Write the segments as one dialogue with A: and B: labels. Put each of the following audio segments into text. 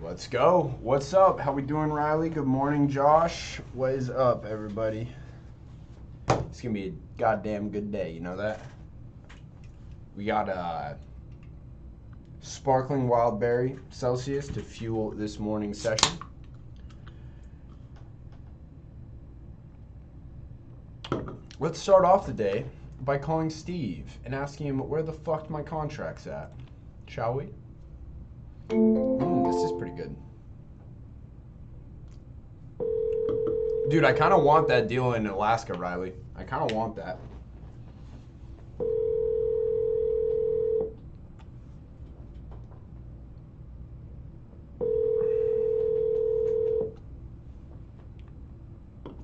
A: Let's go. What's up? How we doing, Riley? Good morning, Josh. What is up, everybody? It's gonna be a goddamn good day. You know that? We got sparkling wild berry Celsius to fuel this morning's session. Let's start off the day by calling Steve and asking him where the fuck my contract's at. Shall we? This is pretty good. Dude, I kind of want that deal in Alaska, Riley. I kind of want that.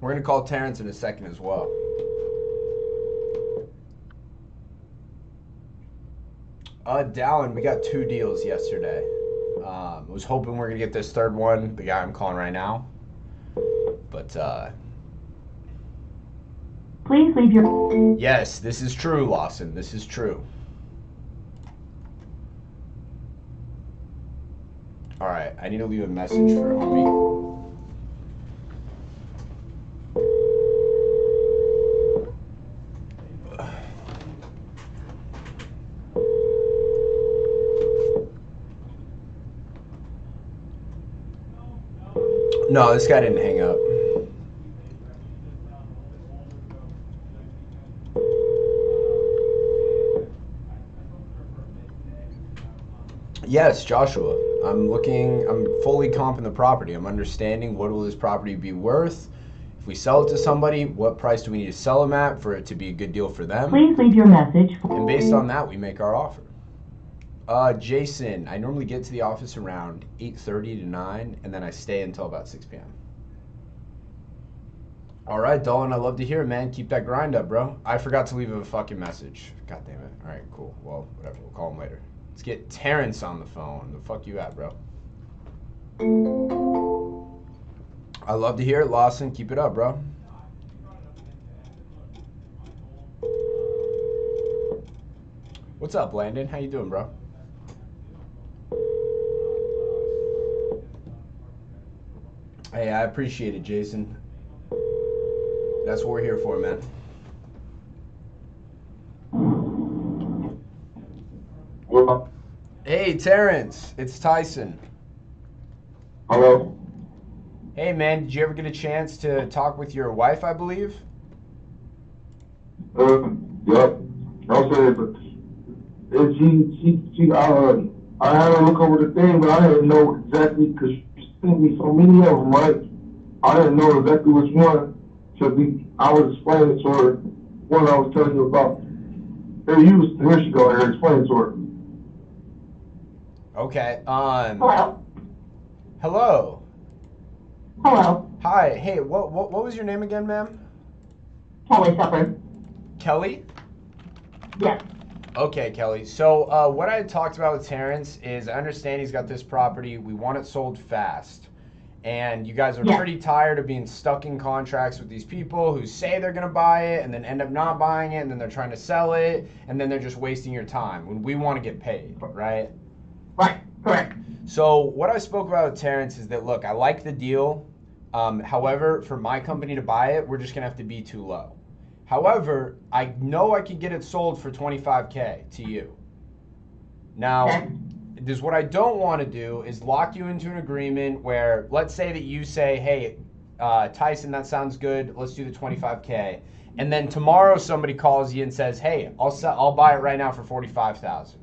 A: We're going to call Terrence in a second as well. Dallin, we got 2 deals yesterday. I was hoping we are going to get this third one, the guy I'm calling right now. But,
B: please leave your...
A: Yes, this is true, Lawson. This is true. Alright, I need to leave a message for homie. No, this guy didn't hang up. Yes, Joshua. I'm fully comping the property. I'm understanding what will this property be worth. If we sell it to somebody, what price do we need to sell them at for it to be a good deal for them?
B: Please leave your message.
A: And based on that, we make our offer. Jason, I normally get to the office around 8:30 to 9, and then I stay until about 6 p.m. All right, Dolan, I love to hear it, man. Keep that grind up, bro. I forgot to leave him a fucking message. God damn it. All right, cool. Well, whatever. We'll call him later. Let's get Terrence on the phone. The fuck you at, bro? I love to hear it, Lawson. Keep it up, bro. What's up, Landon? How you doing, bro? Hey, I appreciate it, Jason. That's what we're here for, man.
C: Hello?
A: Hey, Terrence. It's Tyson.
C: Hello?
A: Hey, man. Did you ever get a chance to talk with your wife, I believe?
C: Yep. Okay, but I had to look over the thing, but I didn't know exactly, because she sent me so many of them, right? I didn't know exactly which one. I was explaining to her one I was telling you about. Here she go, here, explain to her.
A: Okay.
B: Hello.
A: Hello.
B: Hello.
A: Hi. Hey, what was your name again, ma'am?
B: Kelly Shepherd.
A: Kelly?
B: Yes.
A: Okay, Kelly. So what I had talked about with Terrence is I understand he's got this property. We want it sold fast. And you guys are pretty tired of being stuck in contracts with these people who say they're going to buy it and then end up not buying it, and then they're trying to sell it, and then they're just wasting your time when we want to get paid, right?
B: Right. Correct.
A: So what I spoke about with Terrence is that, look, I like the deal. However, for my company to buy it, we're just going to have to be too low. However, I know I can get it sold for $25K to you. Now, this what I don't want to do is lock you into an agreement where, let's say that you say, hey, Tyson, that sounds good. Let's do the $25K. And then tomorrow somebody calls you and says, hey, I'll buy it right now for $45,000.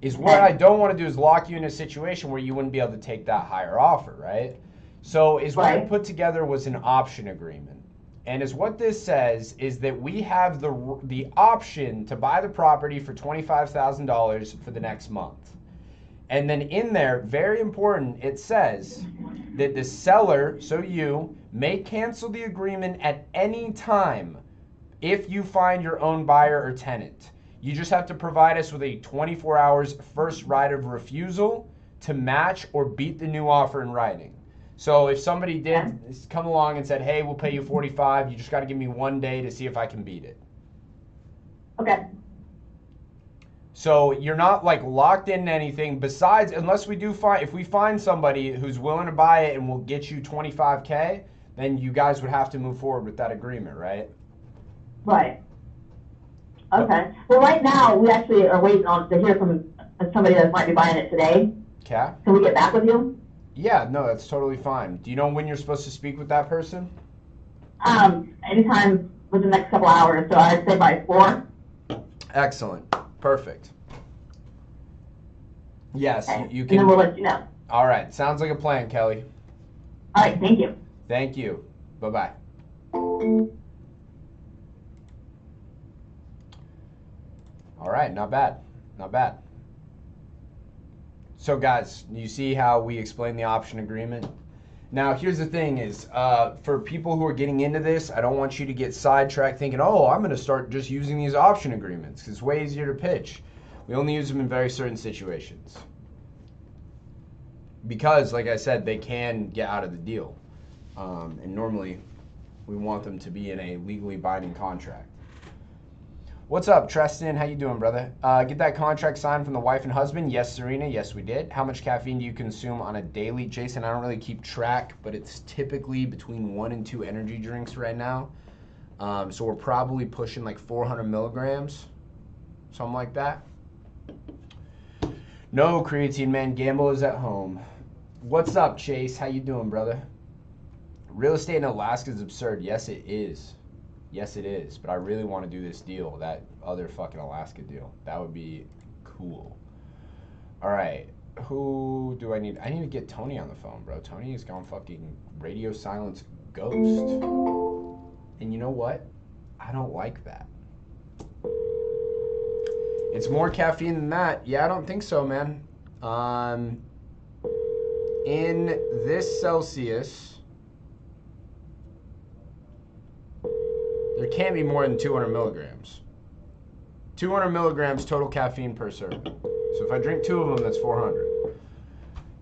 A: Is what I don't want to do is lock you in a situation where you wouldn't be able to take that higher offer, right? So what I put together was an option agreement. And is what this says is that we have the option to buy the property for $25,000 for the next month. And then in there, very important, it says that the seller, so you, may cancel the agreement at any time if you find your own buyer or tenant. You just have to provide us with a 24 hours first right of refusal to match or beat the new offer in writing. So if somebody did come along and said, hey, we'll pay you 45, you just got to give me 1 day to see if I can beat it.
B: Okay.
A: So you're not like locked in anything besides, unless we do find, if we find somebody who's willing to buy it and will get you 25K, then you guys would have to move forward with that agreement, right?
B: Right. Okay. Well, right now, we actually are waiting on to hear from somebody that might be buying it today.
A: Okay.
B: Can we get back with you?
A: Yeah, no, that's totally fine. Do you know when you're supposed to speak with that person?
B: Anytime within the next couple hours, so I'd say by 4.
A: Excellent. Perfect. Yes,
B: Okay.
A: you
B: And
A: can.
B: then we'll let you know.
A: All right. Sounds like a plan, Kelly.
B: All right, thank you.
A: Thank you. Bye-bye. All right, not bad. Not bad. So guys, you see how we explain the option agreement? Now, here's the thing is, for people who are getting into this, I don't want you to get sidetracked thinking, oh, I'm going to start just using these option agreements because it's way easier to pitch. We only use them in very certain situations. Because, like I said, they can get out of the deal. And normally, we want them to be in a legally binding contract. What's up, Tristan? How you doing, brother? Get that contract signed from the wife and husband? Yes, Serena. Yes, we did. How much caffeine do you consume on a daily? Jason, I don't really keep track, but it's typically between 1 and 2 energy drinks right now. So we're probably pushing like 400 milligrams, something like that. No, creatine man, gamble is at home. What's up, Chase? How you doing, brother? Real estate in Alaska is absurd. Yes, it is. Yes, it is. But I really want to do this deal, that other fucking Alaska deal. That would be cool. All right. Who do I need? I need to get Tony on the phone, bro. Tony has gone fucking radio silence ghost. And you know what? I don't like that. It's more caffeine than that. Yeah, I don't think so, man. In this Celsius, there can't be more than 200 milligrams. 200 milligrams total caffeine per serving. So if I drink 2 of them, that's 400.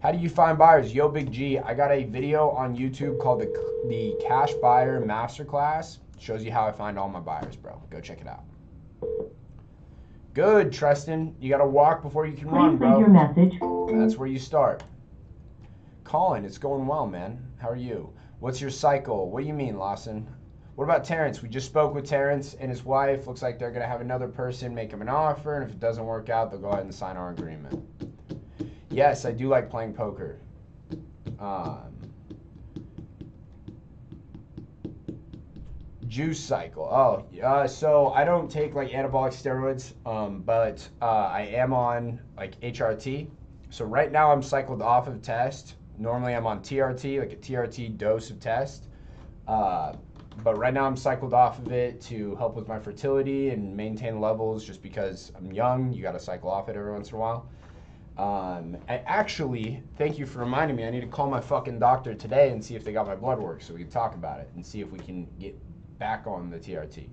A: How do you find buyers? Yo, Big G, I got a video on YouTube called the Cash Buyer Masterclass. Shows you how I find all my buyers, bro. Go check it out. Good, Tristan. You got to walk before you can run, bro.
B: Please leave your message.
A: That's where you start. Colin, it's going well, man. How are you? What's your cycle? What do you mean, Lawson? What about Terrence? We just spoke with Terrence and his wife. Looks like they're going to have another person make him an offer, and if it doesn't work out, they'll go ahead and sign our agreement. Yes, I do like playing poker. Juice cycle. Oh, so I don't take like anabolic steroids, but I am on like HRT. So right now I'm cycled off of test. Normally I'm on TRT, like a TRT dose of test. But right now I'm cycled off of it to help with my fertility and maintain levels just because I'm young. You got to cycle off it every once in a while. Actually, thank you for reminding me. I need to call my fucking doctor today and see if they got my blood work so we can talk about it and see if we can get back on the TRT.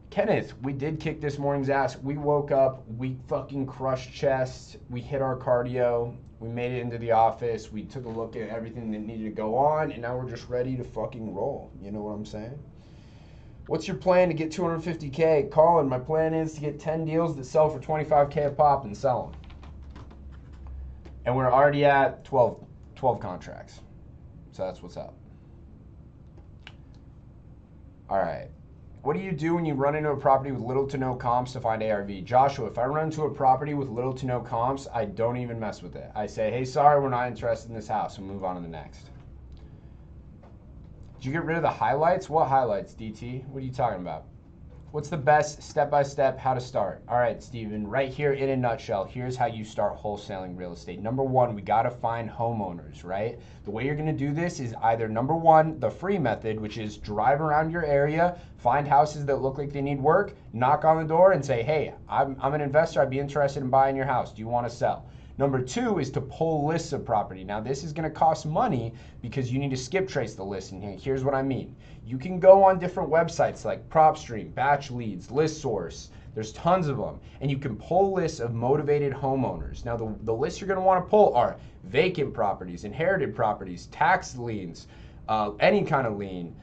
A: Kenneth, we did kick this morning's ass. We woke up, we fucking crushed chest, we hit our cardio, we made it into the office, we took a look at everything that needed to go on, and now we're just ready to fucking roll. You know what I'm saying? What's your plan to get 250K? Colin, my plan is to get 10 deals that sell for 25K a pop and sell them. And we're already at 12 contracts. So that's what's up. All right. What do you do when you run into a property with little to no comps to find ARV? Joshua, if I run into a property with little to no comps, I don't even mess with it. I say, hey, sorry, we're not interested in this house, and move on to the next. Did you get rid of the highlights? What highlights, DT? What are you talking about? What's the best step-by-step how to start? All right, Steven, right here in a nutshell, here's how you start wholesaling real estate. Number one, we got to find homeowners, right? The way you're going to do this is either number one, the free method, which is drive around your area, find houses that look like they need work, knock on the door and say, hey, I'm an investor. I'd be interested in buying your house. Do you want to sell? Number two is to pull lists of property. Now, this is going to cost money because you need to skip trace the list. And here's what I mean. You can go on different websites like PropStream, Batch Leads, ListSource. There's tons of them. And you can pull lists of motivated homeowners. Now, the lists you're going to want to pull are vacant properties, inherited properties, tax liens, any kind of lien,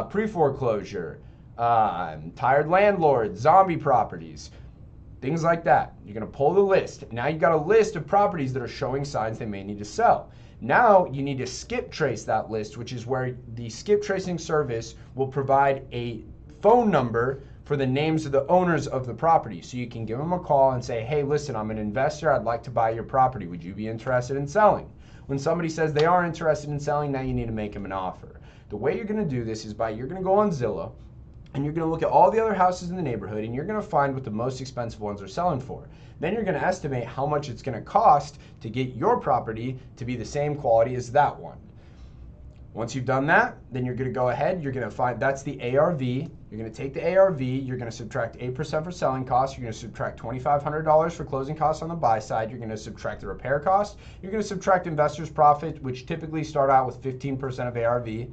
A: pre-foreclosure, tired landlords, zombie properties. Things like that. You're gonna pull the list. Now you've got a list of properties that are showing signs they may need to sell. Now you need to skip trace that list, which is where the skip tracing service will provide a phone number for the names of the owners of the property. So you can give them a call and say, hey, listen, I'm an investor. I'd like to buy your property. Would you be interested in selling? When somebody says they are interested in selling, now you need to make them an offer. The way you're gonna do this is you're gonna go on Zillow, and you're going to look at all the other houses in the neighborhood, and you're going to find what the most expensive ones are selling for. Then you're going to estimate how much it's going to cost to get your property to be the same quality as that one. Once you've done that, then you're going to go ahead, you're going to find, that's the ARV. You're going to take the ARV, you're going to subtract 8% for selling costs, you're going to subtract $2,500 for closing costs on the buy side, you're going to subtract the repair cost, you're going to subtract investor's profit, which typically start out with 15% of ARV.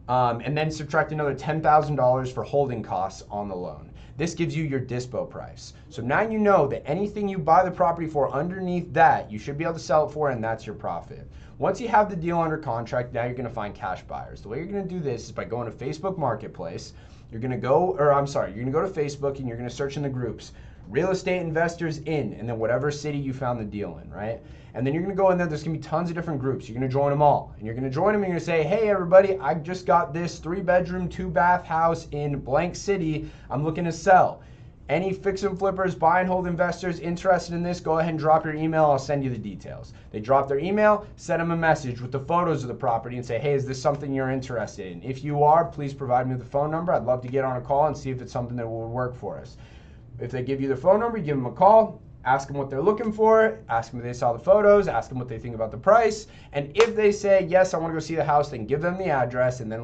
A: And then subtract another $10,000 for holding costs on the loan. This gives you your dispo price. So now you know that anything you buy the property for underneath that, you should be able to sell it for, and that's your profit. Once you have the deal under contract, now you're gonna find cash buyers. The way you're gonna do this is by going to Facebook Marketplace. You're gonna go to Facebook and you're gonna search in the groups, real estate investors in, and then whatever city you found the deal in, right? And then you're gonna go in there, there's gonna be tons of different groups. You're gonna join them all. And you're gonna join them and you're gonna say, hey everybody, I just got this 3-bedroom, 2-bath house in blank city. I'm looking to sell. Any fix and flippers, buy and hold investors interested in this, go ahead and drop your email, I'll send you the details. They drop their email, send them a message with the photos of the property and say, hey, is this something you're interested in? If you are, please provide me with the phone number. I'd love to get on a call and see if it's something that will work for us. If they give you the phone number, you give them a call, ask them what they're looking for, ask them if they saw the photos, ask them what they think about the price, and if they say, yes, I want to go see the house, then give them the address and then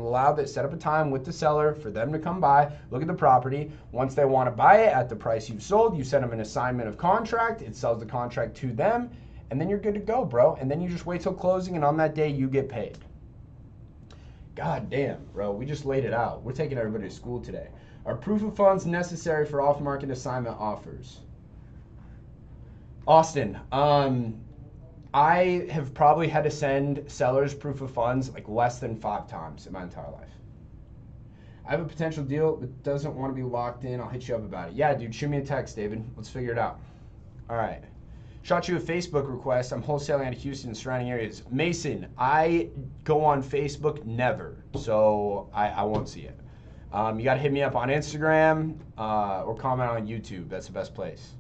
A: set up a time with the seller for them to come by, look at the property. Once they want to buy it at the price you've sold, you send them an assignment of contract, it sells the contract to them, and then you're good to go, bro. And then you just wait till closing, and on that day, you get paid. God damn, bro, we just laid it out. We're taking everybody to school today. Are proof of funds necessary for off-market assignment offers? Austin, I have probably had to send sellers proof of funds like less than 5 times in my entire life. I have a potential deal that doesn't want to be locked in. I'll hit you up about it. Yeah, dude, shoot me a text, David. Let's figure it out. All right. Shot you a Facebook request. I'm wholesaling out of Houston and surrounding areas. Mason, I go on Facebook never, so I won't see it. You got to hit me up on Instagram or comment on YouTube. That's the best place.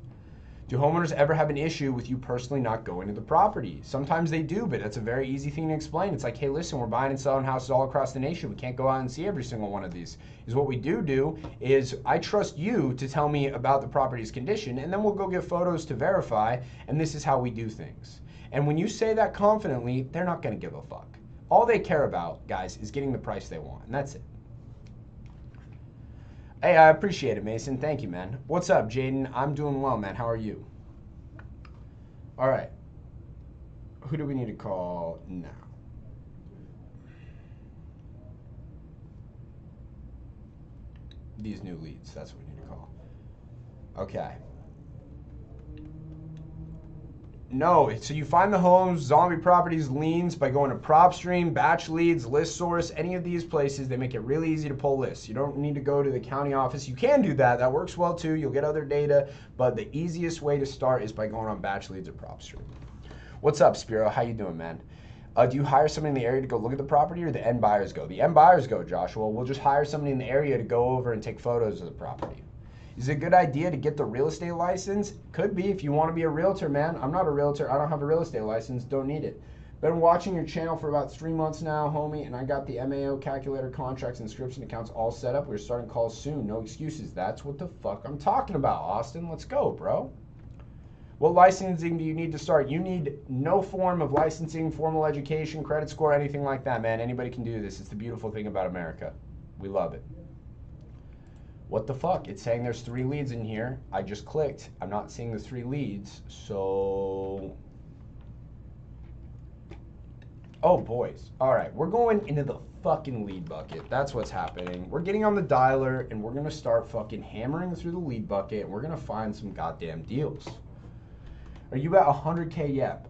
A: Do homeowners ever have an issue with you personally not going to the property? Sometimes they do, but that's a very easy thing to explain. It's like, hey, listen, we're buying and selling houses all across the nation. We can't go out and see every single one of these. Is what we do is I trust you to tell me about the property's condition, and then we'll go get photos to verify, and this is how we do things. And when you say that confidently, they're not going to give a fuck. All they care about, guys, is getting the price they want, and that's it. Hey, I appreciate it, Mason. Thank you, man. What's up, Jaden? I'm doing well, man. How are you? All right. Who do we need to call now? These new leads. That's what we need to call. Okay. No, so you find the homes, zombie properties, liens by going to PropStream, Batch Leads, List Source, any of these places. They make it really easy to pull lists. You don't need to go to the county office. You can do that. That works well too. You'll get other data, but the easiest way to start is by going on Batch Leads or PropStream. What's up, Spiro? How you doing, man? Do you hire somebody in the area to go look at the property, or the end buyers go? The end buyers go, Joshua. We'll just hire somebody in the area to go over and take photos of the property. Is it a good idea to get the real estate license? Could be if you want to be a realtor, man. I'm not a realtor. I don't have a real estate license. Don't need it. Been watching your channel for about 3 months now, homie, and I got the MAO calculator, contracts, inscription accounts all set up. We're starting calls soon. No excuses. That's what the fuck I'm talking about, Austin. Let's go, bro. What licensing do you need to start? You need no form of licensing, formal education, credit score, anything like that, man. Anybody can do this. It's the beautiful thing about America. We love it. What the fuck? It's saying there's 3 leads in here. I just clicked. I'm not seeing the 3 leads. So, oh boys. All right, we're going into the fucking lead bucket. That's what's happening. We're getting on the dialer and we're gonna start fucking hammering through the lead bucket and we're gonna find some goddamn deals. Are you at 100K yet?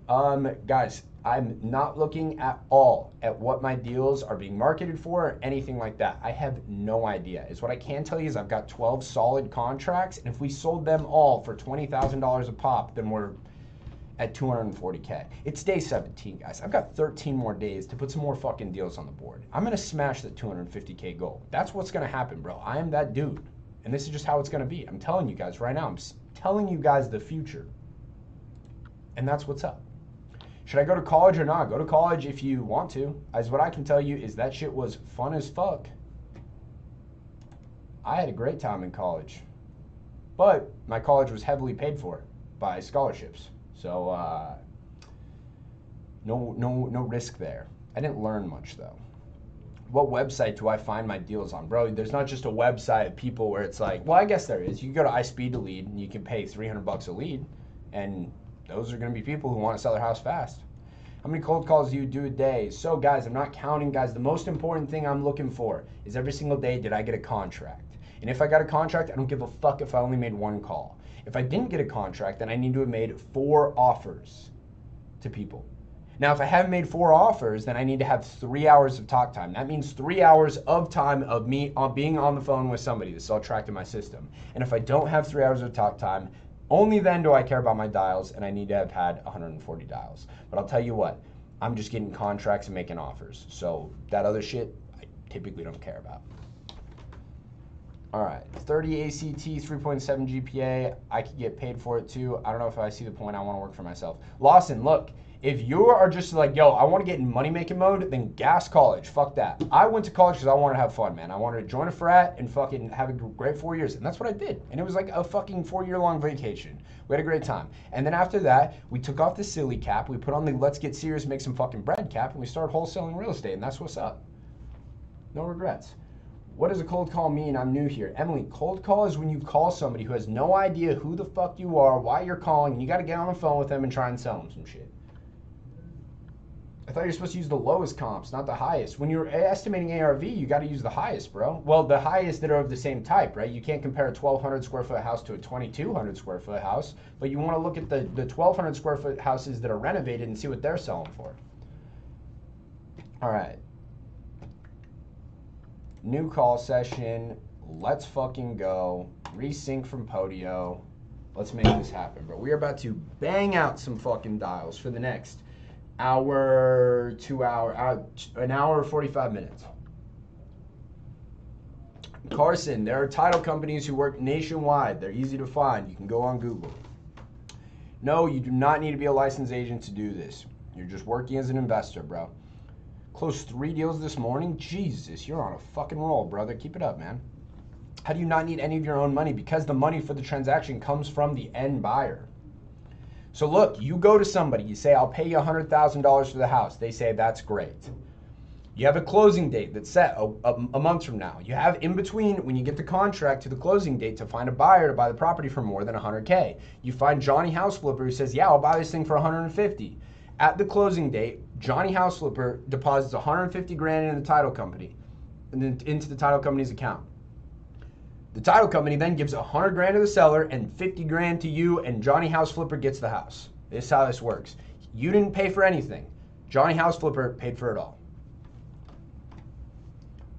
A: Guys, I'm not looking at all at what my deals are being marketed for or anything like that. I have no idea. Is what I can tell you is I've got 12 solid contracts, and if we sold them all for $20,000 a pop, then we're at 240K. It's day 17, guys. I've got 13 more days to put some more fucking deals on the board. I'm gonna smash that 250K goal. That's what's gonna happen, bro. I am that dude. And this is just how it's gonna be. I'm telling you guys right now. I'm telling you guys the future. And that's what's up. Should I go to college or not? Go to college if you want to. As what I can tell you is that shit was fun as fuck. I had a great time in college. But my college was heavily paid for by scholarships. So no risk there. I didn't learn much though. What website do I find my deals on? Bro, there's not just a website of people where it's like, well, I guess there is. You can go to iSpeed to lead and you can pay $300 a lead, and those are going to be people who want to sell their house fast. How many cold calls do you do a day? So guys, I'm not counting, guys. The most important thing I'm looking for is every single day, did I get a contract? And if I got a contract, I don't give a fuck if I only made one call. If I didn't get a contract, then I need to have made 4 offers to people. Now, if I haven't made 4 offers, then I need to have 3 hours of talk time. That means 3 hours of time of me being on the phone with somebody. This is all tracked in my system. And if I don't have 3 hours of talk time, only then do I care about my dials, and I need to have had 140 dials. But I'll tell you what, I'm just getting contracts and making offers. So that other shit, I typically don't care about. All right, 30 ACT, 3.7 GPA. I could get paid for it too. I don't know if I see the point. I want to work for myself. Lawson, look, if you are just like, yo, I want to get in money-making mode, then gas college. Fuck that. I went to college because I wanted to have fun, man. I wanted to join a frat and fucking have a great 4 years. And that's what I did. And it was like a fucking 4-year-long vacation. We had a great time. And then after that, we took off the silly cap. We put on the let's get serious, make some fucking bread cap. And we started wholesaling real estate. And that's what's up. No regrets. What does a cold call mean? I'm new here. Emily, cold call is when you call somebody who has no idea who the fuck you are, why you're calling, and you got to get on the phone with them and try and sell them some shit. I thought you're supposed to use the lowest comps, not the highest. When you're estimating ARV, you got to use the highest, bro. Well, the highest that are of the same type, right? You can't compare a 1,200 square foot house to a 2,200 square foot house, but you want to look at the 1,200 square foot houses that are renovated and see what they're selling for. All right. New call session. Let's fucking go. Resync from Podio. Let's make this happen, bro. We are about to bang out some fucking dials for the next hour, 2 hour, an hour, 45 minutes. Carson, there are title companies who work nationwide. They're easy to find. You can go on Google. No, you do not need to be a licensed agent to do this. You're just working as an investor, bro. Closed 3 deals this morning? Jesus, you're on a fucking roll, brother. Keep it up, man. How do you not need any of your own money? Because the money for the transaction comes from the end buyer. So look, you go to somebody, you say, I'll pay you $100,000 for the house. They say, that's great. You have a closing date that's set a month from now. You have in between, when you get the contract to the closing date, to find a buyer to buy the property for more than 100K. You find Johnny House Flipper who says, yeah, I'll buy this thing for 150. At the closing date, Johnny House Flipper deposits 150 grand into the title company, and then into the title company's account. The title company then gives 100 grand to the seller and 50 grand to you, and Johnny House Flipper gets the house. This is how this works. You didn't pay for anything. Johnny House Flipper paid for it all.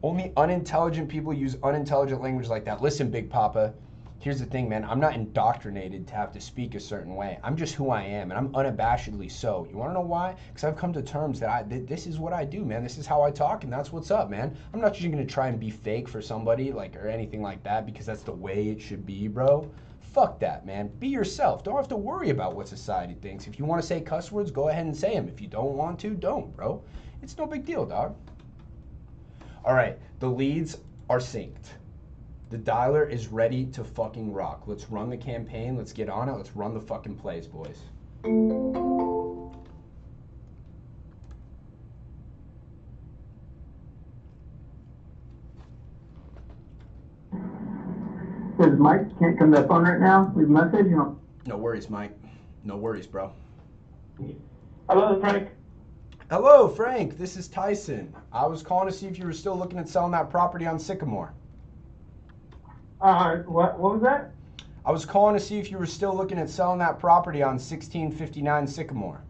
A: Only unintelligent people use unintelligent language like that. Listen, Big Papa, here's the thing, man. I'm not indoctrinated to have to speak a certain way. I'm just who I am, and I'm unabashedly so. You want to know why? Because I've come to terms that this is what I do, man. This is how I talk, and that's what's up, man. I'm not just going to try and be fake for somebody or anything like that because that's the way it should be, bro. Fuck that, man. Be yourself. Don't have to worry about what society thinks. If you want to say cuss words, go ahead and say them. If you don't want to, don't, bro. It's no big deal, dog. All right, the leads are synced. The dialer is ready to fucking rock. Let's run the campaign. Let's get on it. Let's run the fucking plays, boys.
B: Says Mike can't come to the phone right now. Leave a message.
A: No worries, Mike. No worries, bro.
C: Hello, Frank.
A: Hello, Frank. This is Tyson. I was calling to see if you were still looking at selling that property on Sycamore.
C: What was that?
A: I was calling to see if you were still looking at selling that property on 1659 Sycamore.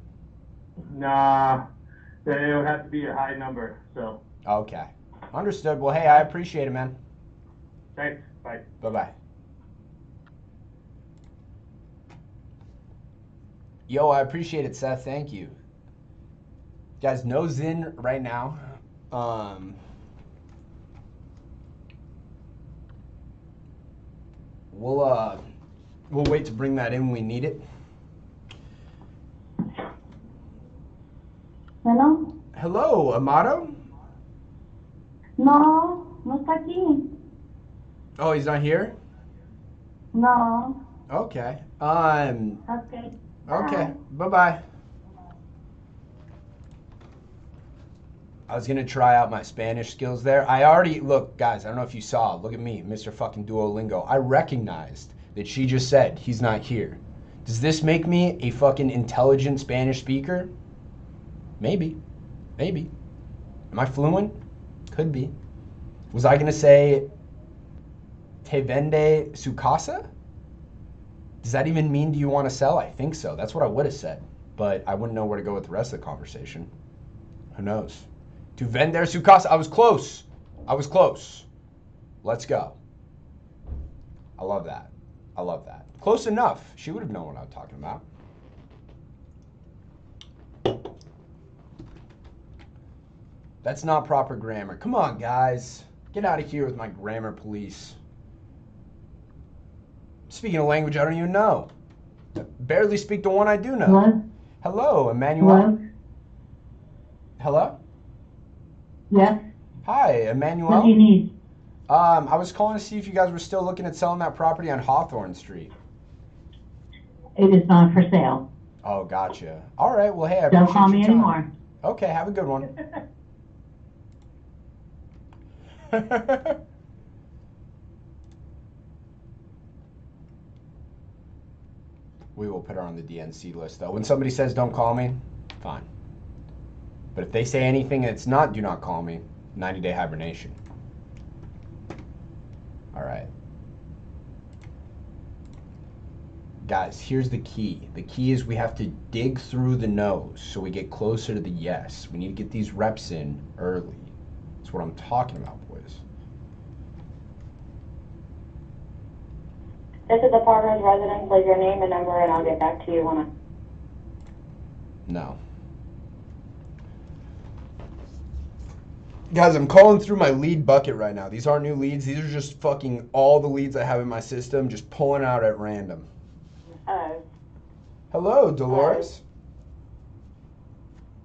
D: Nah, it would have to be a high number, so.
A: Okay. Understood. Well, hey, I appreciate it, man.
D: Thanks, bye.
A: Bye-bye. Yo, I appreciate it, Seth. Thank you. Guys, no Zin right now. We'll wait to bring that in when we need it.
E: Hello?
A: Hello, Amato?
E: No, no está aquí.
A: Oh, he's not here?
E: No.
A: Okay.
E: Okay.
A: Okay. Bye-bye. I was gonna try out my Spanish skills there. Look, guys, I don't know if you saw. Look at me, Mr. fucking Duolingo. I recognized that she just said he's not here. Does this make me a fucking intelligent Spanish speaker? Maybe. Maybe. Am I fluent? Could be. Was I gonna say te vende su casa? Does that even mean do you want to sell? I think so. That's what I would have said. But I wouldn't know where to go with the rest of the conversation. Who knows? To vender su casa. I was close. I was close. Let's go. I love that. I love that. Close enough. She would have known what I was talking about. That's not proper grammar. Come on, guys. Get out of here with my grammar police. Speaking a language I don't even know. I barely speak the one I do know.
B: Hello?
A: Hello, Emmanuel.
B: Hello?
A: Hello?
B: Yes?
A: Hi, Emmanuel.
B: What do you need?
A: I was calling to see if you guys were still looking at selling that property on Hawthorne Street.
B: It is not for sale.
A: Oh, gotcha. All right. Well, hey, I
B: Don't
A: appreciate
B: call me
A: your time.
B: anymore.
A: Okay, have a good one. We will put her on the DNC list, though. When somebody says don't call me, fine. But if they say anything and it's not do not call me, 90-day hibernation. All right. Guys, here's the key. The key is we have to dig through the no's so we get closer to the yes. We need to get these reps in early. That's what I'm talking about, boys.
F: This is the partner's residence. Leave your name and number, and I'll get back to you when I...
A: No. Guys, I'm calling through my lead bucket right now. These aren't new leads. These are just fucking all the leads I have in my system, just pulling out at random.
F: Hello.
A: Hello, Dolores.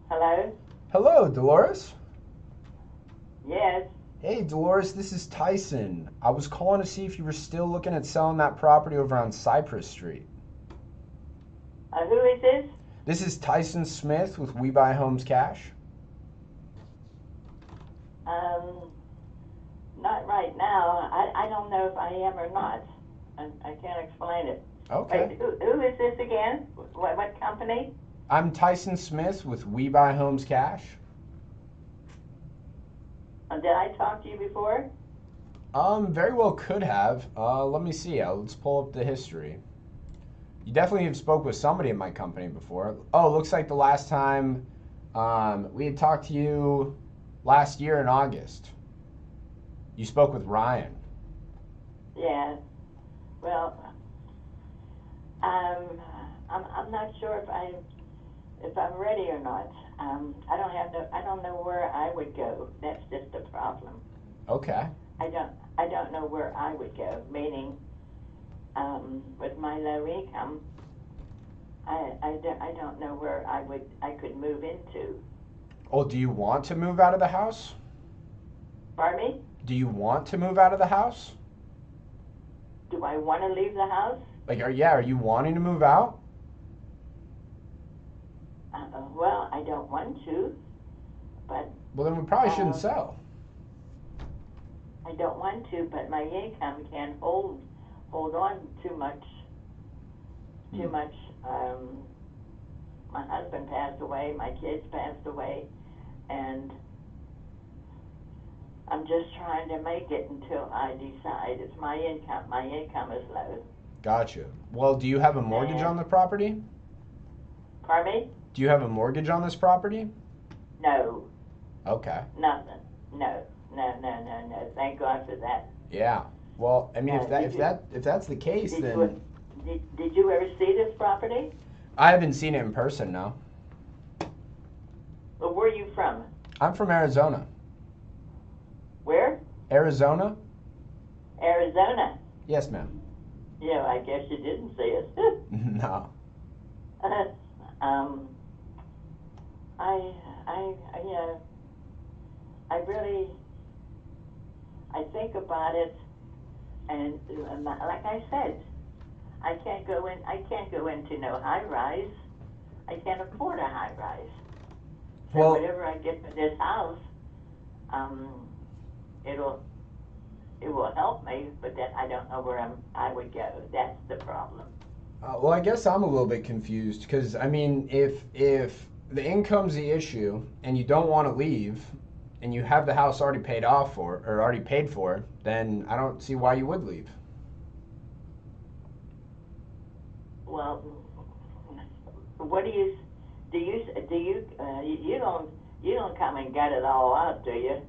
F: Hello?
A: Hello, Dolores.
F: Yes.
A: Hey, Dolores, this is Tyson. I was calling to see if you were still looking at selling that property over on Cypress Street.
F: Who is this?
A: This is Tyson Smith with We Buy Homes Cash.
F: Not right now. I don't know if I am or not. I can't explain it.
A: Okay.
F: Wait, who is this again? What company?
A: I'm Tyson Smith with We Buy Homes Cash.
F: Did I talk to you before?
A: Very well could have. Let me see. Let's pull up the history. You definitely have spoke with somebody in my company before. Oh, looks like the last time we had talked to you last year in August. You spoke with Ryan.
F: Yeah. Well, I'm not sure if I'm ready or not. I don't know where I would go. That's just the problem.
A: Okay.
F: I don't know where I would go. Meaning, with my low income, I don't know where I could move into.
A: Oh, do you want to move out of the house?
F: Pardon me?
A: Do you want to move out of the house?
F: Do I want to leave the house?
A: Like, are you wanting to move out?
F: Well, I don't want to, but
A: Well, then we probably shouldn't sell.
F: I don't want to, but my income can't hold on too much. Too much. My husband passed away, my kids passed away, and I'm just trying to make it until I decide. It's my income. My income is low.
A: Gotcha. Well, do you have a mortgage on the property?
F: Pardon me?
A: Do you have a mortgage on this property?
F: No,
A: Okay.
F: nothing. No, no, no, no, no. Thank God for that.
A: Yeah. Well, I mean,
F: No,
A: if that's the case,
F: Did
A: then
F: did you ever see this property?
A: I haven't seen it in person. No.
F: Well, where are you from?
A: I'm from Arizona.
F: Where?
A: Arizona?
F: Arizona.
A: Yes, ma'am.
F: Yeah, I guess you didn't see it.
A: No.
F: um, I really, I think about it, and like I said, I can't go into no high rise. I can't afford a high rise. So
A: Well,
F: whatever I get for this house, it will help me, but then I don't know where I would go. That's the problem.
A: well, I guess I'm a little bit confused because I mean, if the income's the issue and you don't want to leave, and you have the house already paid off for or already paid for, then I don't see why you would leave.
F: Well, what do you you don't come and get it all out, do you?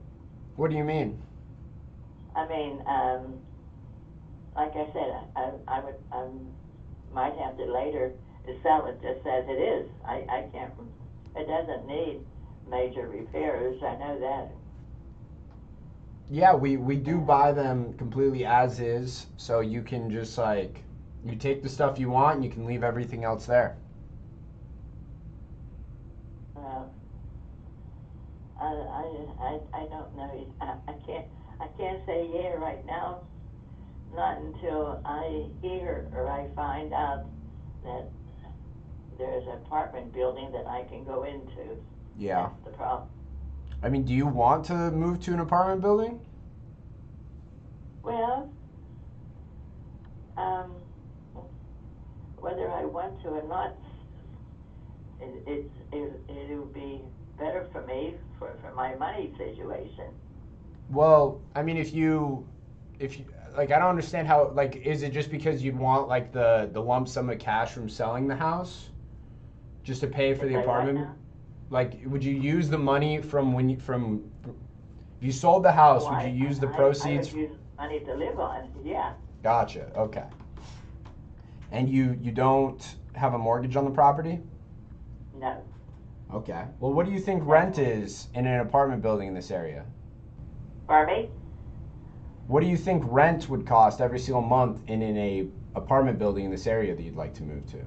A: What do you mean?
F: I mean, like I said, I would might have to later sell it just as it is. I can't. It doesn't need major repairs. I know that.
A: Yeah, we do buy them completely as is, so you can just like you take the stuff you want and you can leave everything else there.
F: I don't know. I can't say yeah right now. Not until I hear or I find out that there's an apartment building that I can go into.
A: Yeah.
F: That's the problem.
A: I mean, do you want to move to an apartment building?
F: Well, whether I want to or not, it'll be better for me for my money situation.
A: Well, I mean, if you like, I don't understand how, like, is it just because you'd want like the lump sum of cash from selling the house just to pay for
F: If
A: the
F: I what
A: apartment?
F: now?
A: Like, would you use the money from if you sold the house,
F: Oh,
A: would you use the
F: I
A: proceeds?
F: would use money to live on. Yeah.
A: Gotcha. Okay. And you don't have a mortgage on the property?
F: No.
A: Okay. Well, what do you think rent is in an apartment building in this area?
F: Pardon me?
A: What do you think rent would cost every single month in a apartment building in this area that you'd like to move to?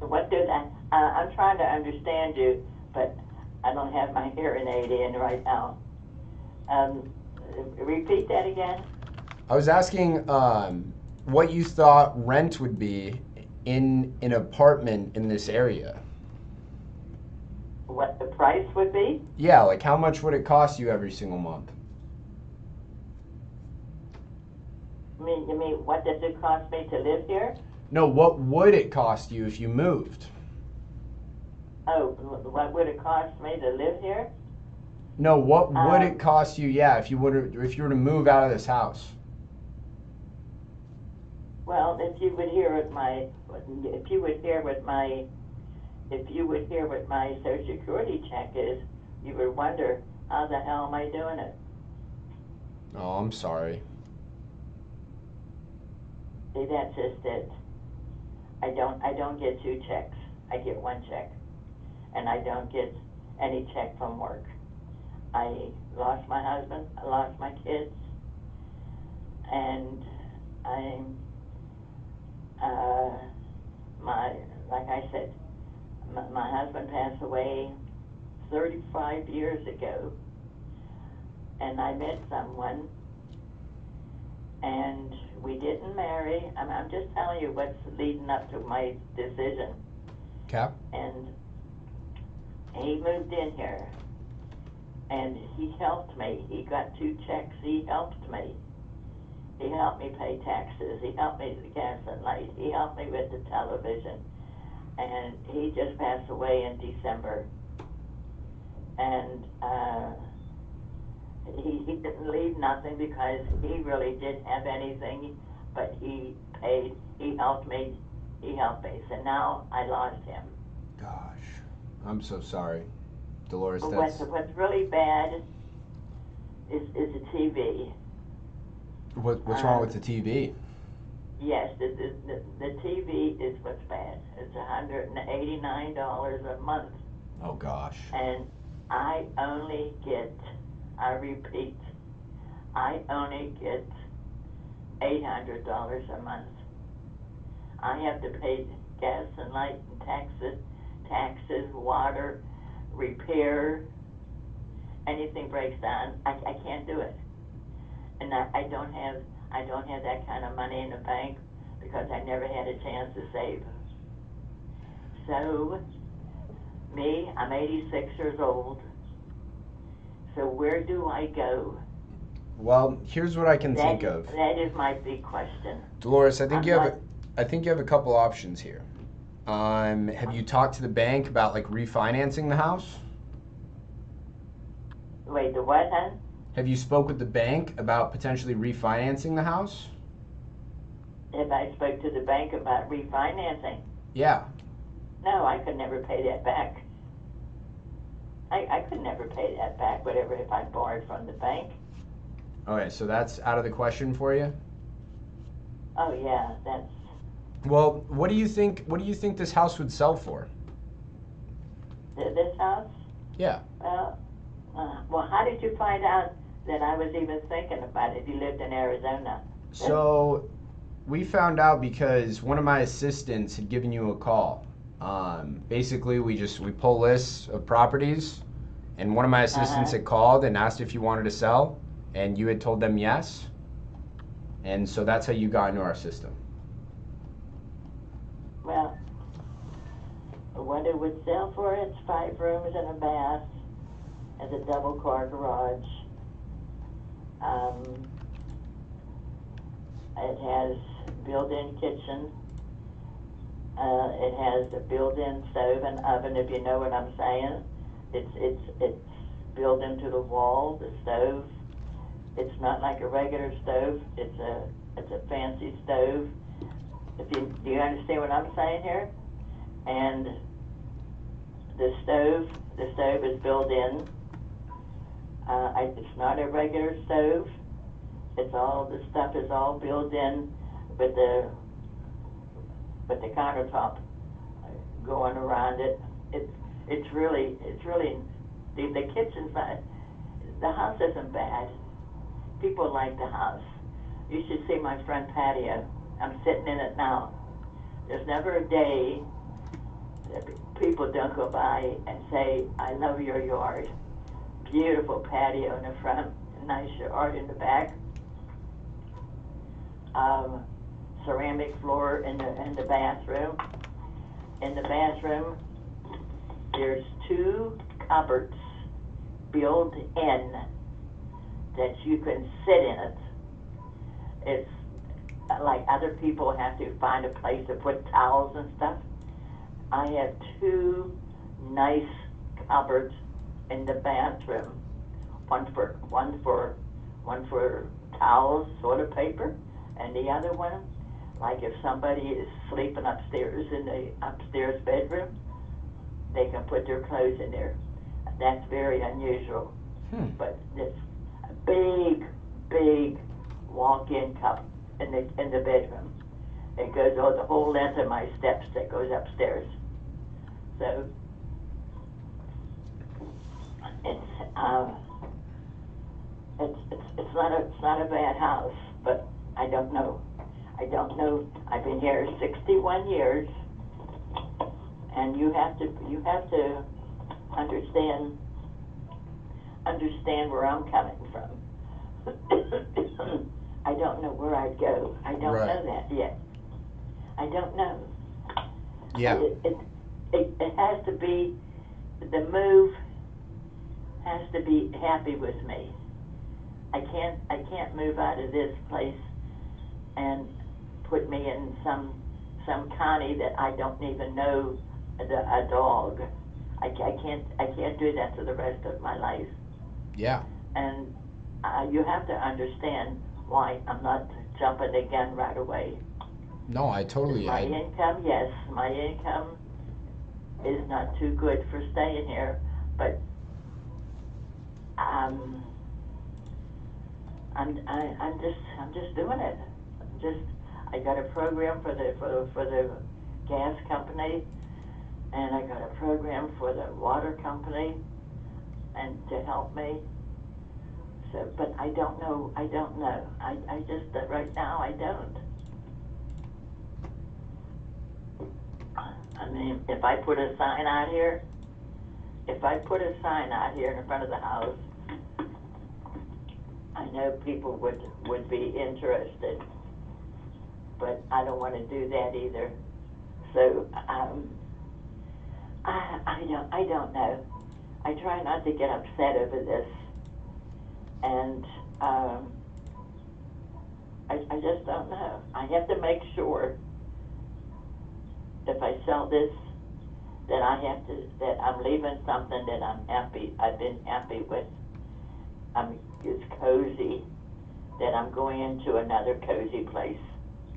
F: What do that? I'm trying to understand you, but I don't have my hearing aid in right now. Repeat that again.
A: I was asking what you thought rent would be in an apartment in this area.
F: What the price would be?
A: Yeah, like how much would it cost you every single month?
F: You mean what does it cost me to live here?
A: No, what would it cost you if you moved?
F: Oh, what would it cost me to live here?
A: No, what would it cost you? Yeah, if you were to move out of this house.
F: Well, if you would hear what my Social Security check is, you would wonder how the hell am I doing it?
A: Oh, I'm sorry.
F: See, that's just it. I don't get two checks. I get one check, and I don't get any check from work. I lost my husband. I lost my kids, and like I said, my husband passed away 35 years ago, and I met someone, and we didn't marry. I'm just telling you what's leading up to my decision.
A: Cap?
F: And he moved in here, and he helped me. He got two checks. He helped me. He helped me pay taxes. He helped me with the gas and light. He helped me with the television. And he just passed away in December. And he didn't leave nothing because he really didn't have anything, but he paid. He helped me. So now I lost him.
A: Gosh, I'm so sorry, Dolores.
F: But
A: That's
F: what's really bad is the TV.
A: what's wrong with the TV?
F: Yes, the TV is what's bad. It's $189 a month.
A: Oh gosh.
F: And I repeat, I only get $800 a month. I have to pay gas and light and taxes, water, repair. Anything breaks down, I can't do it. And I don't have that kind of money in the bank because I never had a chance to save. So, I'm 86 years old. So where do I go?
A: Well, here's what I can think of.
F: That is my big question.
A: Dolores, I think you have a couple options here. Have you talked to the bank about like refinancing the house?
F: Wait, the what, hon?
A: Have you spoke with the bank about potentially refinancing the house?
F: If I spoke to the bank about refinancing?
A: Yeah.
F: No, I could never pay that back. I could never pay that back, whatever, if I borrowed from the bank.
A: Okay, so that's out of the question for you?
F: Oh yeah, that's...
A: Well, what do you think this house would sell for?
F: This house?
A: Yeah.
F: Well, how did you find out that I was even thinking about it? You lived in Arizona.
A: So, we found out because one of my assistants had given you a call. Basically, we pull lists of properties, and one of my assistants had called and asked if you wanted to sell, and you had told them yes, and so that's how you got into our system.
F: Well, what it would sell for, it's 5 rooms and a bath, has a double-car garage. It has built-in kitchen. It has a built-in stove and oven, if you know what I'm saying. It's built into the wall, the stove. It's not like a regular stove. It's a fancy stove. Do you understand what I'm saying here? And the stove is built in. It's not a regular stove. The stuff is all built in with the countertop going around it. It's really the kitchen's not, the house isn't bad. People like the house. You should see my front patio. I'm sitting in it now. There's never a day that people don't go by and say, I love your yard. Beautiful patio in the front, nice yard in the back. Ceramic floor in the bathroom. In the bathroom, there's 2 cupboards built in that you can sit in it. It's like other people have to find a place to put towels and stuff. I have 2 nice cupboards in the bathroom. One for towels, toilet paper, and the other one, like if somebody is sleeping upstairs in the upstairs bedroom, they can put their clothes in there. That's very unusual. But this big walk-in cup in the bedroom. It goes the whole length of my steps that goes upstairs. So it's not a bad house, but I don't know. I've been here 61 years, and you have to understand where I'm coming from. I don't know where I'd go. I don't know that yet. I don't know.
A: Yeah.
F: It has to be, the move has to be happy with me. I can't move out of this place and put me in some county that I don't even know a dog. I can't do that for the rest of my life.
A: Yeah.
F: And you have to understand why I'm not jumping the gun right away.
A: No, I totally.
F: My income, yes, my income is not too good for staying here, but I'm just doing it. I got a program for the gas company, and I got a program for the water company, and to help me. So, but I don't know. I just right now I don't. I mean, if I put a sign out here, in front of the house, I know people would be interested, but I don't want to do that either. So I don't know. I try not to get upset over this, and I just don't know. I have to make sure if I sell this that I'm leaving something that I've been happy with. It's cozy, that I'm going into another cozy place.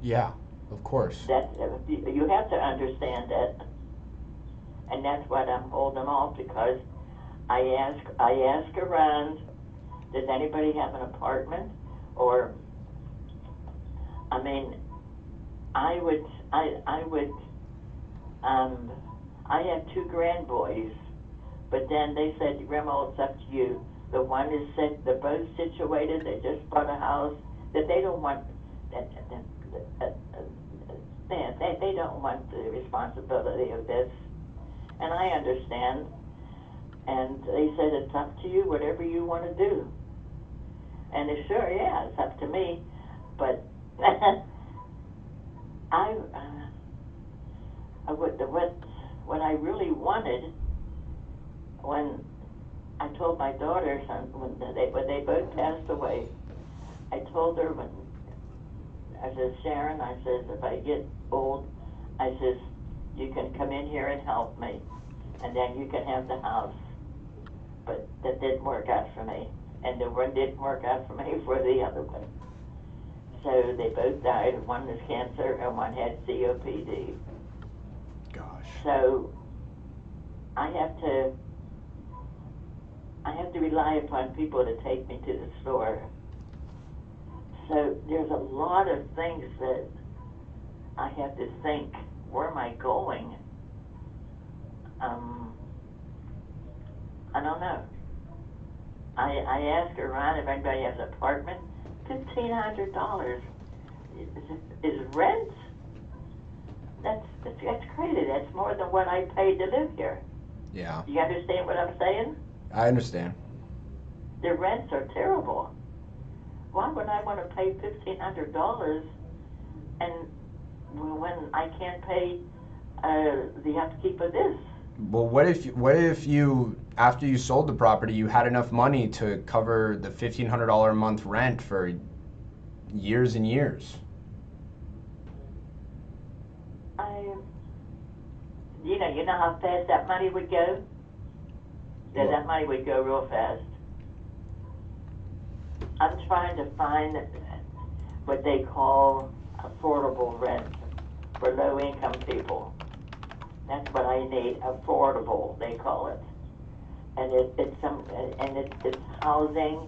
A: Yeah, of course.
F: That you have to understand that, and that's what I'm holding off, because I ask around, does anybody have an apartment? Or, I mean, I have two grandboys, but then they said, Grandma, it's up to you. The one is they're both situated, they just bought a house, that they don't want, they don't want the responsibility of this. And I understand. And they said, it's up to you, whatever you want to do. And it's it's up to me. But what I really wanted, when I told my daughters, when they both passed away, I told her, I said, Sharon, I says, if I get old, I says, you can come in here and help me, and then you can have the house. But that didn't work out for me, and the one didn't work out for me for the other one. So they both died. One was cancer, and one had COPD.
A: Gosh.
F: So I have to rely upon people to take me to the store. So there's a lot of things that I have to think, where am I going? I don't know. I ask around if anybody has an apartment. $1,500 is rent? That's crazy. That's more than what I paid to live here.
A: Yeah.
F: Do you understand what I'm saying?
A: I understand.
F: The rents are terrible. Why would I want to pay $1,500 and when I can't pay the upkeep of this?
A: Well, what if you after you sold the property, you had enough money to cover the $1,500 a month rent for years and years?
F: You know how fast that money would go? Yeah, that money would go real fast. I'm trying to find what they call affordable rent for low-income people. That's what I need, affordable, they call it. And it's housing.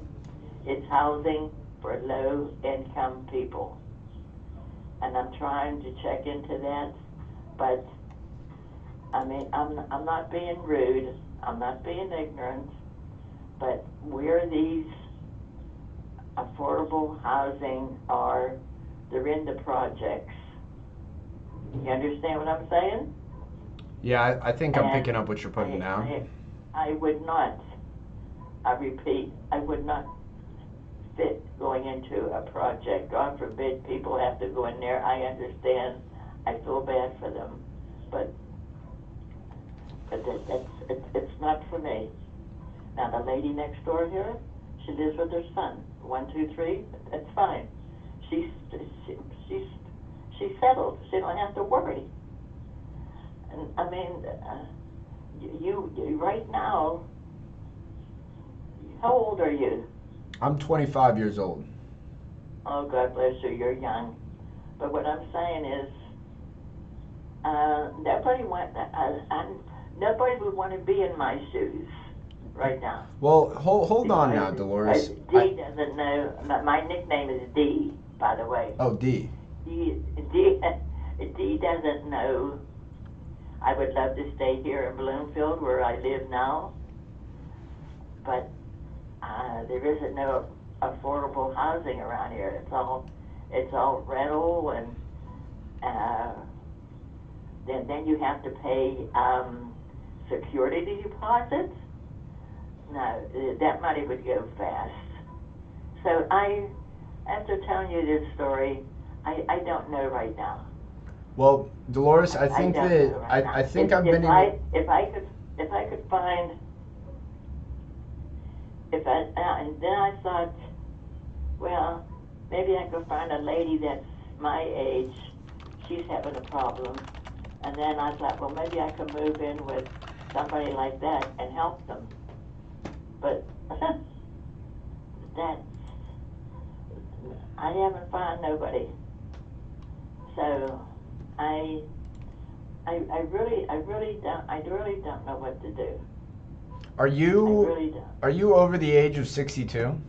F: It's housing for low-income people. And I'm trying to check into that, but I mean, I'm not being rude. I'm not being ignorant, but where these affordable housing are, they're in the projects. You understand what I'm saying?
A: Yeah, I think I'm picking up what you're putting down.
F: I would not, I repeat, I would not fit going into a project. God forbid people have to go in there. I understand. I feel bad for them, but it's not for me. Now the lady next door here, she lives with her son. 1, 2, 3. That's fine. She's settled. She don't have to worry. And I mean, you right now. How old are you?
A: I'm 25 years old.
F: Oh, God bless you. You're young. But what I'm saying is, nobody would want to be in my shoes right now.
A: Well, hold on now,
F: Because,
A: Dolores.
F: D doesn't know. My nickname is D, by the way.
A: Oh, D.
F: D doesn't know. I would love to stay here in Bloomfield where I live now, but there isn't no affordable housing around here. It's all rental, and then you have to pay security deposits. No, that money would go fast. So after telling you this story, I don't know right now.
A: Well, Dolores, I think
F: don't
A: that
F: know right now.
A: I think
F: if,
A: I've been
F: if I could find and then I thought, well, maybe I could find a lady that's my age. She's having a problem, and then I thought, well, maybe I could move in with somebody like that and help them. But that's I haven't found nobody. So I really don't know what to do.
A: Are
F: I really don't.
A: Are you over the age of 62?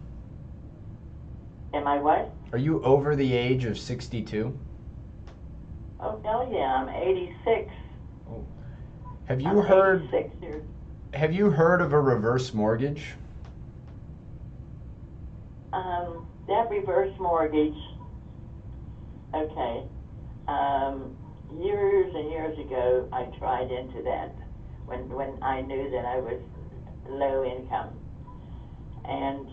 F: Am I what?
A: Are you over the age of 62?
F: Oh, hell yeah, I'm 86.
A: Have you
F: I'm
A: heard
F: 86 years.
A: Have you heard of a reverse mortgage?
F: That reverse mortgage, okay, years and years ago, I tried into that when I knew that I was low income. And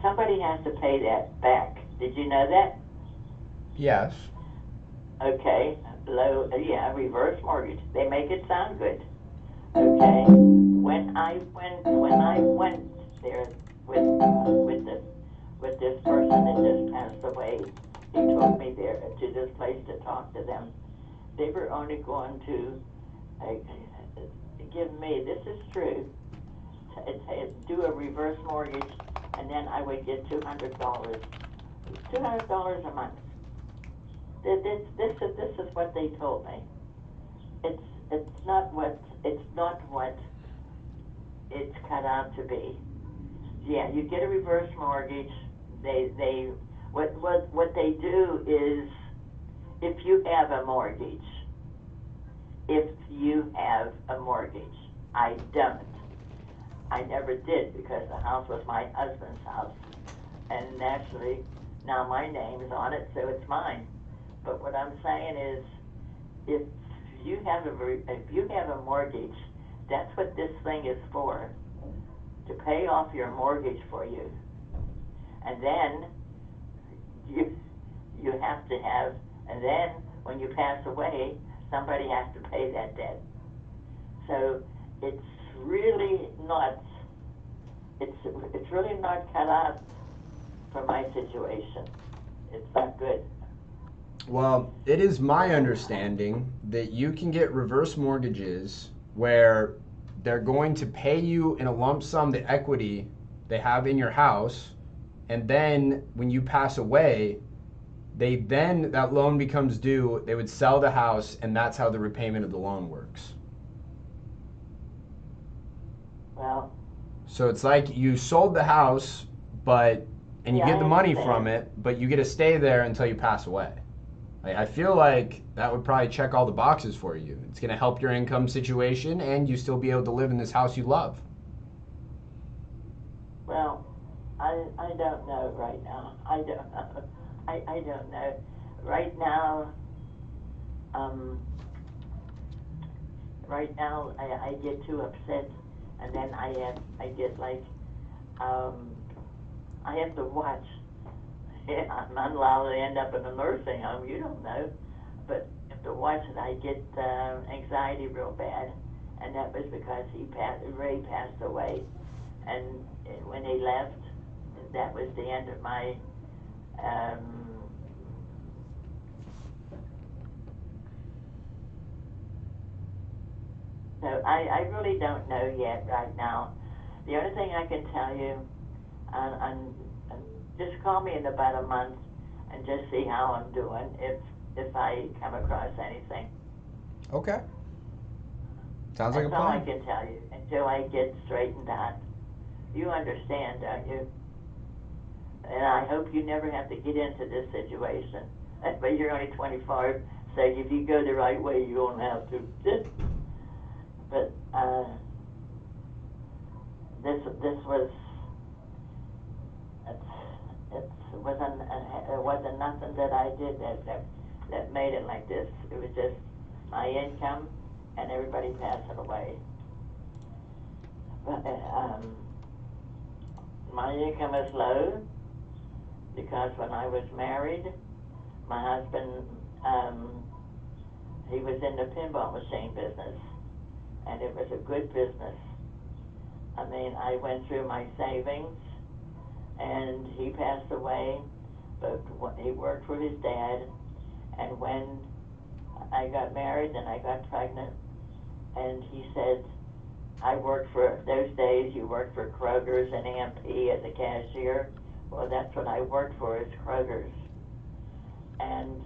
F: somebody has to pay that back. Did you know that?
A: Yes.
F: Okay, reverse mortgage. They make it sound good. Okay, when I went there with this person that just passed away, he took me there to this place to talk to them. They were only going to give me, this is true, do a reverse mortgage, and then I would get $200 a month. This is what they told me. It's not what it's cut out to be. Yeah, you get a reverse mortgage. What they do is, if you have a mortgage, I don't. I never did, because the house was my husband's house, and naturally now my name's on it, so it's mine. But what I'm saying is, if you have a mortgage, that's what this thing is for, to pay off your mortgage for you. And then you have to have, and then when you pass away, somebody has to pay that debt. So it's really not cut out for my situation. It's not good.
A: Well, it is my understanding that you can get reverse mortgages where they're going to pay you in a lump sum the equity they have in your house, and then when you pass away, that loan becomes due, they would sell the house, and that's how the repayment of the loan works.
F: Well,
A: so it's like you sold the house, and you get the money from it, but you get to stay there until you pass away. I feel like that would probably check all the boxes for you. It's going to help your income situation, and you still be able to live in this house you love.
F: Well, I don't know right now. I don't know. I don't know. Right now, I get too upset, and then I get like, I have to watch. I'm not allowed to end up in a nursing home. You don't know, but I have to watch it. I get anxiety real bad, and that was because Ray passed away, and when he left, that was the end of my. So I really don't know yet right now. The only thing I can tell you, just call me in about a month, and just see how I'm doing if I come across anything.
A: Okay. Sounds like a
F: That's all I
A: plan.
F: can tell you until I get straightened out. You understand, don't you? And I hope you never have to get into this situation. But you're only 25, so if you go the right way, you won't have to. But this was it wasn't nothing that I did that made it like this. It was just my income and everybody passing away. But, my income is low because when I was married, my husband, he was in the pinball machine business, and it was a good business. I mean, I went through my savings, and he passed away, but he worked for his dad, and when I got married and I got pregnant, and he said, I worked for, those days you worked for Kroger's and AMP as a cashier. Well, that's what I worked for, is Kroger's. And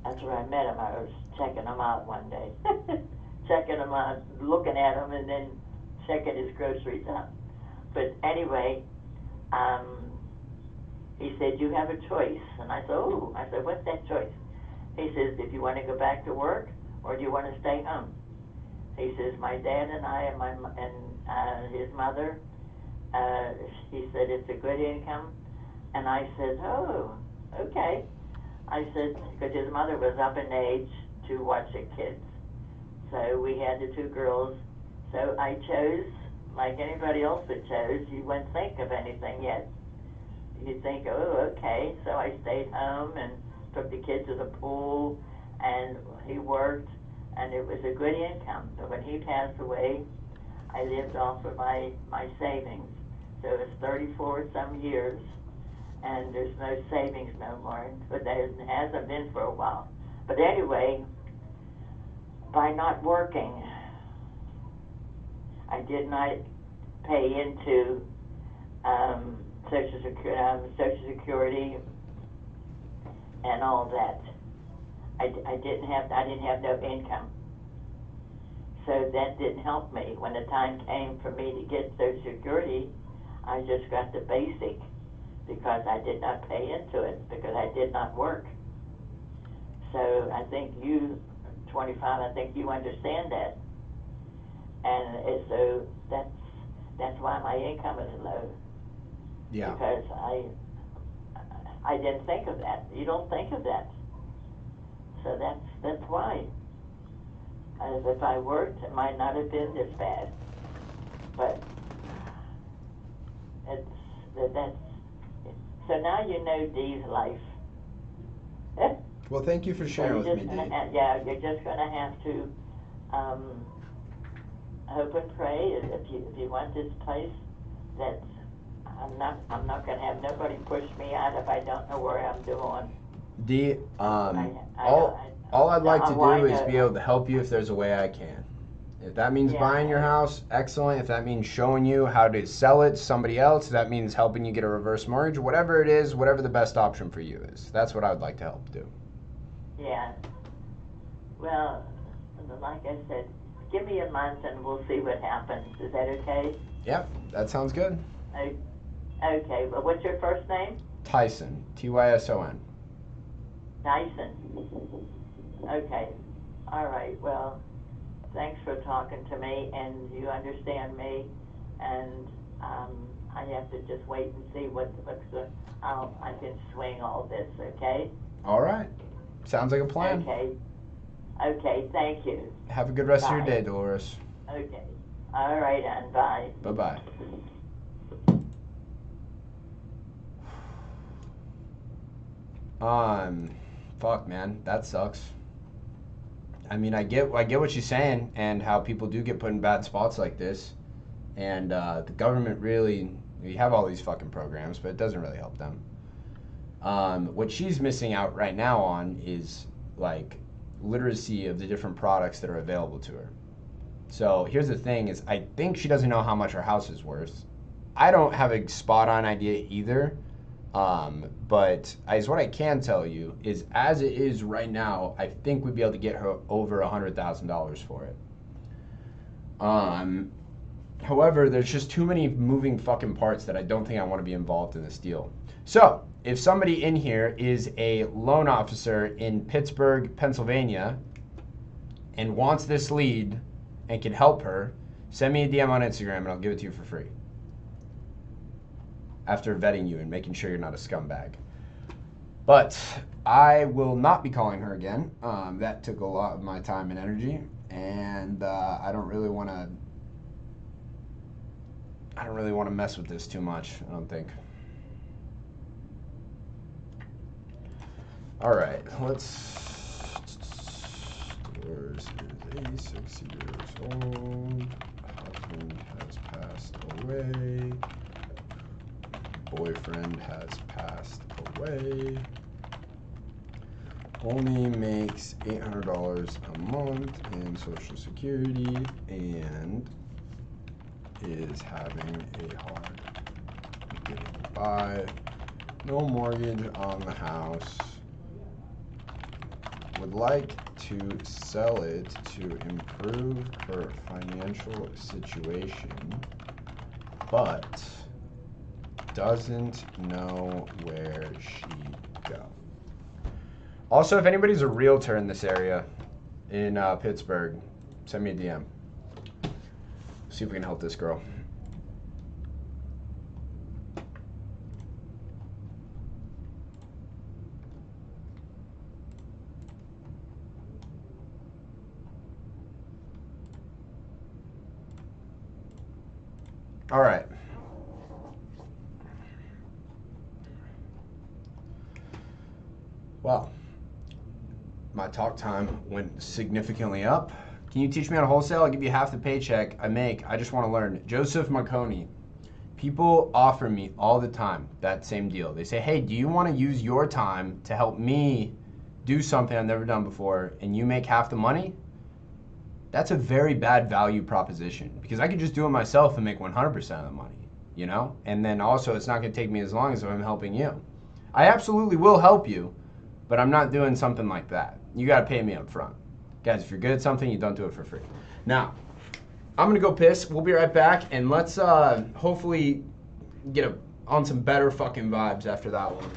F: that's where I met him. I was checking him out one day. Checking him out, looking at him, and then checking his groceries out. But anyway, he said, you have a choice. And I said, oh. I said, what's that choice? He says, if you want to go back to work or do you want to stay home? He says, my dad and I and his mother, he said, it's a good income. And I said, oh, okay. I said, because his mother was up in age to watch the kids. So we had the two girls. So I chose, like anybody else that chose, you wouldn't think of anything yet. You'd think, oh, okay. So I stayed home and took the kids to the pool, and he worked, and it was a good income. But when he passed away, I lived off of my savings. So it was 34 some years, and there's no savings no more. But there hasn't been for a while. But anyway, by not working, I did not pay into Social Security and all that. I didn't have no income, so that didn't help me. When the time came for me to get Social Security, I just got the basic because I did not pay into it because I did not work. So I think you, 25, I think you understand that, and so that's why my income is low.
A: Yeah.
F: Because I didn't think of that. You don't think of that. So that's why. As if I worked, it might not have been this bad. But that's so now you know Dee's life.
A: Well, thank you for sharing with me, Dee.
F: Yeah, you're just gonna have to hope and pray if you want this place. That I'm not gonna have nobody push me out if I don't know where I'm doing.
A: Dee, all I'd like to do is be able to help you if there's a way I can. If that means buying your house, excellent. If that means showing you how to sell it to somebody else, if that means helping you get a reverse mortgage, whatever it is, whatever the best option for you is. That's what I would like to help do.
F: Yeah. Well, like I said, give me a month and we'll see what happens. Is that okay?
A: Yep, that sounds good.
F: Okay, well, what's your first name?
A: Tyson, Tyson.
F: Tyson. Okay. All right. Well, thanks for talking to me, and you understand me, and I have to just wait and see how I can swing all this. Okay.
A: All right. Sounds like a plan.
F: Okay. Okay. Thank you.
A: Have a good rest of your day, Dolores.
F: Okay. All right, and bye.
A: Bye-bye. Fuck, man, that sucks. I mean, I get what she's saying and how people do get put in bad spots like this, and the government really, we have all these fucking programs, but it doesn't really help them. What she's missing out right now on is like literacy of the different products that are available to her. So here's the thing: is I think she doesn't know how much her house is worth. I don't have a spot on idea either. But what I can tell you is, as it is right now, I think we'd be able to get her over $100,000 for it. However, there's just too many moving fucking parts that I don't think I want to be involved in this deal. So, if somebody in here is a loan officer in Pittsburgh, Pennsylvania, and wants this lead and can help her, send me a DM on Instagram and I'll give it to you for free. After vetting you and making sure you're not a scumbag. But I will not be calling her again. That took a lot of my time and energy, and I don't really want to mess with this too much, I don't think. All right, Dolores is 6 years old. Husband has passed away. Boyfriend has passed away. Only makes $800 a month in Social Security and is having a hard getting by. No mortgage on the house. Would like to sell it to improve her financial situation, but doesn't know where she'd go. Also, if anybody's a realtor in this area, in Pittsburgh, send me a DM. See if we can help this girl. All right. Well, my talk time went significantly up. Can you teach me how to wholesale? I'll give you half the paycheck I make. I just want to learn. Joseph Marconi. People offer me all the time that same deal. They say, hey, do you want to use your time to help me do something I've never done before and you make half the money? That's a very bad value proposition, because I could just do it myself and make 100% of the money, you know? And then also it's not going to take me as long as if I'm helping you. I absolutely will help you, but I'm not doing something like that. You got to pay me up front. Guys, if you're good at something, you don't do it for free. Now, I'm going to go piss. We'll be right back, and let's hopefully get on some better fucking vibes after that one.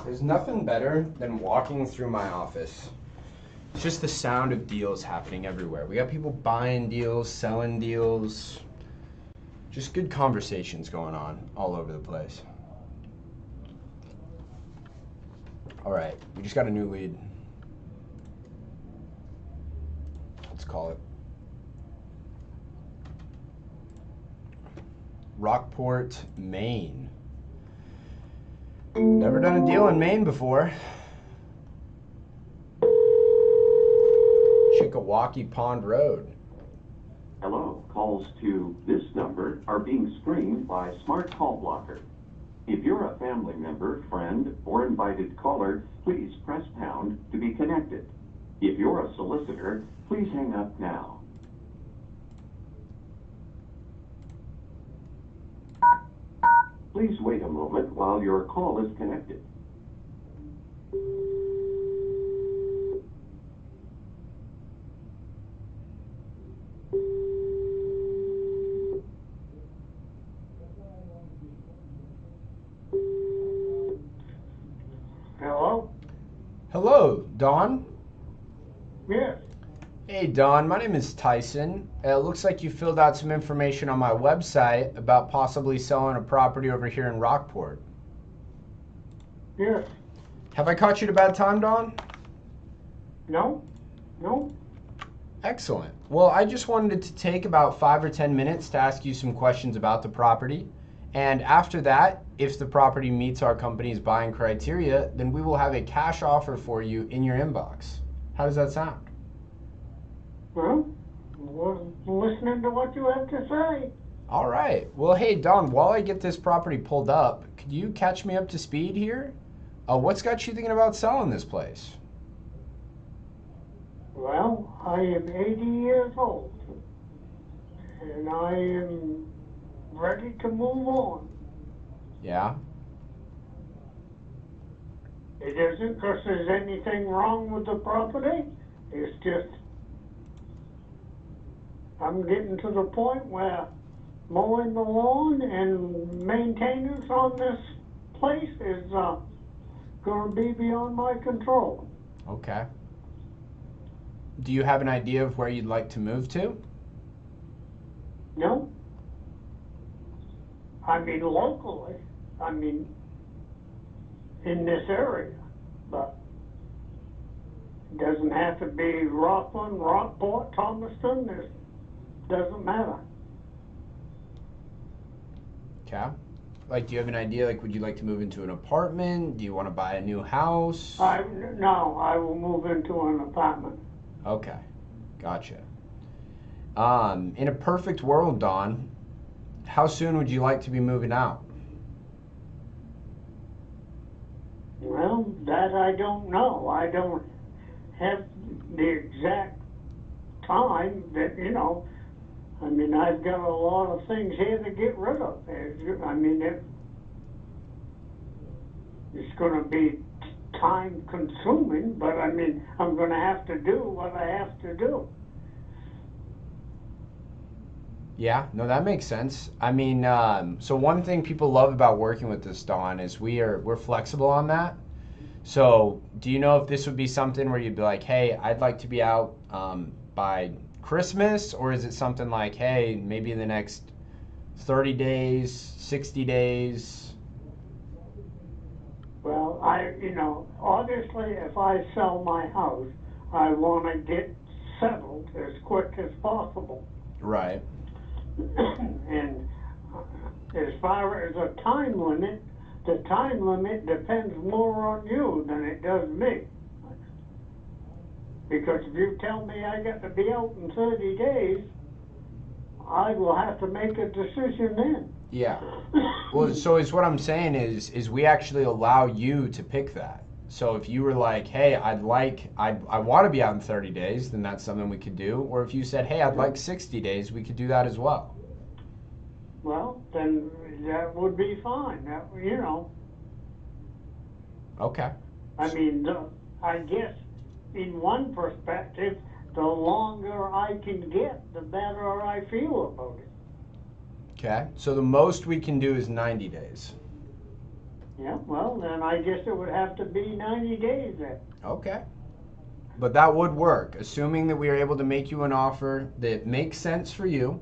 A: There's nothing better than walking through my office. It's just the sound of deals happening everywhere. We got people buying deals, selling deals. Just good conversations going on all over the place. All right, we just got a new lead. Let's call it. Rockport, Maine. Never done a deal in Maine before. Chickawaukee Pond Road.
G: Hello. Calls to this number are being screened by Smart Call Blocker. If you're a family member, friend, or invited caller, please press pound to be connected. If you're a solicitor, please hang up now. Please wait a moment while your call is connected.
D: Hello?
A: Hello, Don.
D: Yes.
A: Hey, Don. My name is Tyson. It looks like you filled out some information on my website about possibly selling a property over here in Rockport.
D: Yes.
A: Have I caught you at a bad time, Don?
D: No? No?
A: Excellent. Well, I just wanted to take about 5 or 10 minutes to ask you some questions about the property. And after that, if the property meets our company's buying criteria, then we will have a cash offer for you in your inbox. How does that sound?
D: Well, we're listening to what you have to say.
A: All right. Well, hey, Don, while I get this property pulled up, could you catch me up to speed here? What's got you thinking about selling this place?
D: Well, I am 80 years old, and I am ready to move on.
A: Yeah?
D: It isn't because there's anything wrong with the property. It's just I'm getting to the point where mowing the lawn and maintenance on this place is going to be beyond my control.
A: Okay. Do you have an idea of where you'd like to move to?
D: No? I mean locally. I mean in this area. But it doesn't have to be Rockland, Rockport, Thomaston. It doesn't matter.
A: Okay. Like, do you have an idea? Like, would you like to move into an apartment? Do you want to buy a new house?
D: No, I will move into an apartment.
A: Okay. Gotcha. In a perfect world, Don, how soon would you like to be moving out?
D: Well, that I don't know. I don't have the exact time that, I mean, I've got a lot of things here to get rid of. I mean, it's going to be time consuming, but I mean, I'm going to have to do what I have to do.
A: Yeah, no, that makes sense. I mean, so one thing people love about working with us, Dawn, is we're flexible on that. So, do you know if this would be something where you'd be like, hey, I'd like to be out by Christmas, or is it something like, hey, maybe in the next 30 days, 60 days?
D: Well, obviously, if I sell my house, I want to get settled as quick as possible.
A: Right.
D: And as far as a time limit, the time limit depends more on you than it does me. Because if you tell me I got to be out in 30 days, I will have to make a decision then.
A: Yeah. Well, so it's what I'm saying is we actually allow you to pick that. So if you were like, hey, I want to be out in 30 days, then that's something we could do. Or if you said, hey, I'd like 60 days, we could do that as well.
D: Well, then that would be fine.
A: Okay.
D: I mean, I guess in one perspective, the longer I can get, the better I feel about it.
A: Okay. So the most we can do is 90 days.
D: Yeah, well, then I guess it would have to be 90 days then.
A: Okay. But that would work, assuming that we are able to make you an offer that makes sense for you.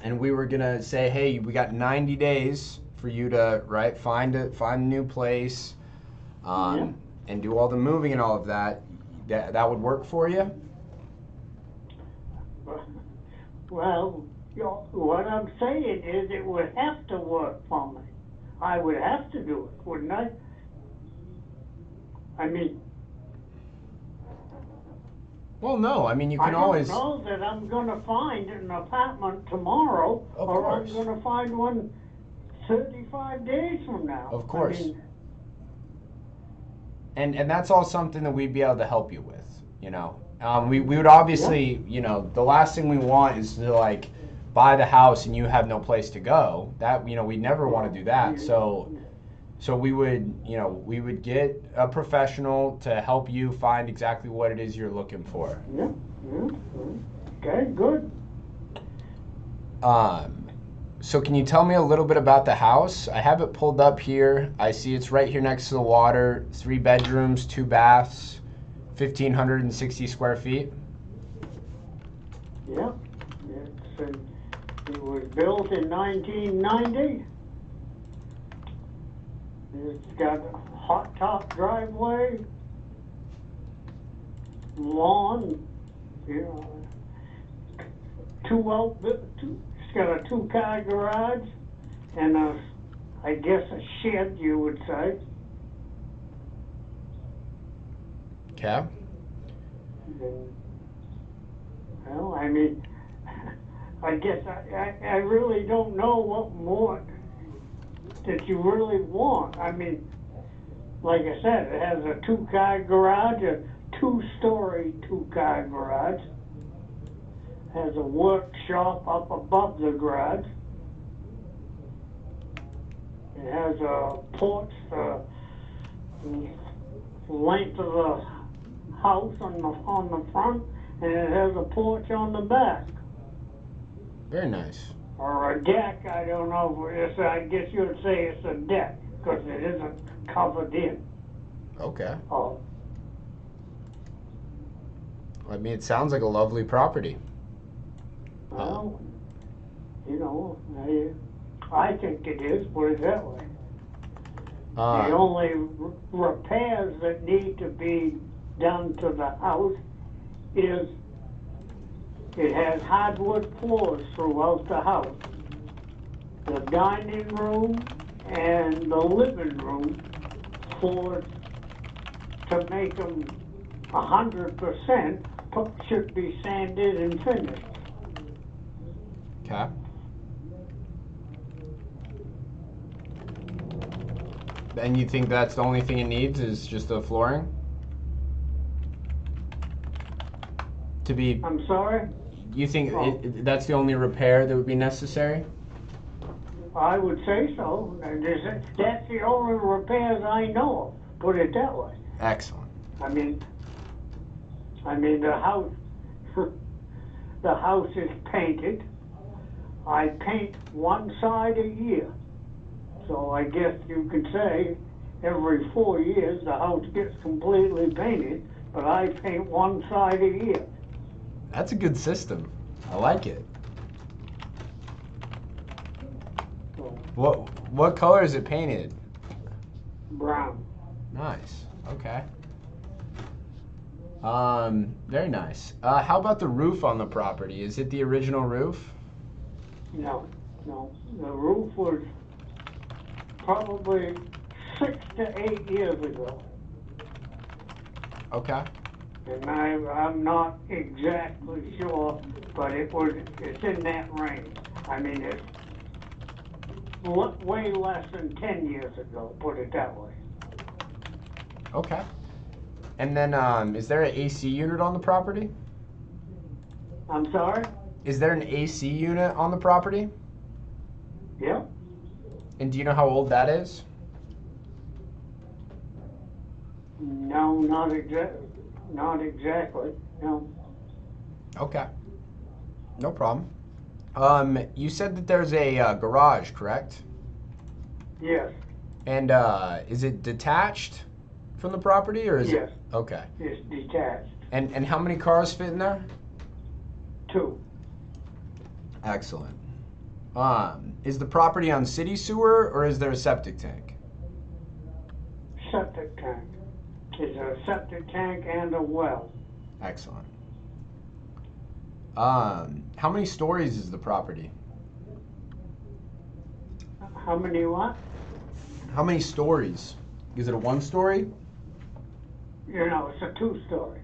A: And we were gonna say, hey, we got 90 days for you to find a new place,
D: Yeah.
A: and do all the moving and all of that. That would work for you.
D: Well, what I'm saying is it would have to work for me. I would have to do it, wouldn't I? I mean,
A: Well, no, I mean you
D: I
A: can
D: don't
A: always.
D: know that I'm gonna find an apartment tomorrow,
A: Of
D: or
A: course.
D: I'm gonna find one 35 days from now.
A: Of course.
D: I mean,
A: And that's all something that we'd be able to help you with, you know. We would obviously, you know, the last thing we want is to like buy the house and you have no place to go. That, you know, we never want to do that. So we would get a professional to help you find exactly what it is you're looking for.
D: yeah. Okay, good.
A: So can you tell me a little bit about the house? I have it pulled up here. I see it's right here next to the water. 3 bedrooms, 2 baths, 1,560 square feet.
D: Yeah. It was built in 1990. It's got a hot top driveway, lawn, you know, it's got a 2-car garage and I guess a shed, you would say.
A: Okay.
D: Well, I mean, I guess I really don't know what more that you really want. I mean, like I said, it has a 2-car garage, a 2-story 2-car garage. Has a workshop up above the garage. It has a porch the length of the house on the front, and it has a porch on the back.
A: Very nice.
D: Or a deck, I don't know if it's, I guess you would say it's a deck, because it isn't covered in.
A: Okay.
D: Oh,
A: I mean, it sounds like a lovely property.
D: well, you know, I think it is, put it that way. The only repairs that need to be done to the house is it has hardwood floors throughout the house. The dining room and the living room floors, to make them 100%, should be sanded and finished.
A: Okay. And you think that's the only thing it needs is just the flooring? To be,
D: I'm sorry?
A: you think that's the only repair that would be necessary?
D: I would say so. That's the only repairs I know of, put it that way.
A: Excellent.
D: I mean the house, the house is painted. I paint one side a year. So I guess you could say every 4 years the house gets completely painted, but I paint one side a year.
A: That's a good system. I like it.
D: So,
A: What color is it painted?
D: brown.
A: Nice. Okay. Very nice. How about the roof on the property? Is it the original roof?
D: No. The roof was probably 6 to 8 years ago.
A: Okay.
D: And I'm not exactly sure, but it's in that range. I mean, it's way less than 10 years ago, put it that way.
A: Okay. And then, is there an AC unit on the property?
D: I'm sorry?
A: Is there an AC unit on the property?
D: Yep.
A: And do you know how old that is?
D: No, not exactly, no.
A: Okay. No problem. You said that there's a garage, correct?
D: Yes.
A: And is it detached from the property, or is
D: Yes.
A: it? Okay.
D: It's detached.
A: And how many cars fit in there?
D: 2.
A: Excellent. Is the property on city sewer, or is there a septic tank?
D: Septic tank. It's a septic tank and a well.
A: Excellent. How many stories is the property?
D: How many what?
A: How many stories? Is it a 1-story?
D: You know, it's a 2-story.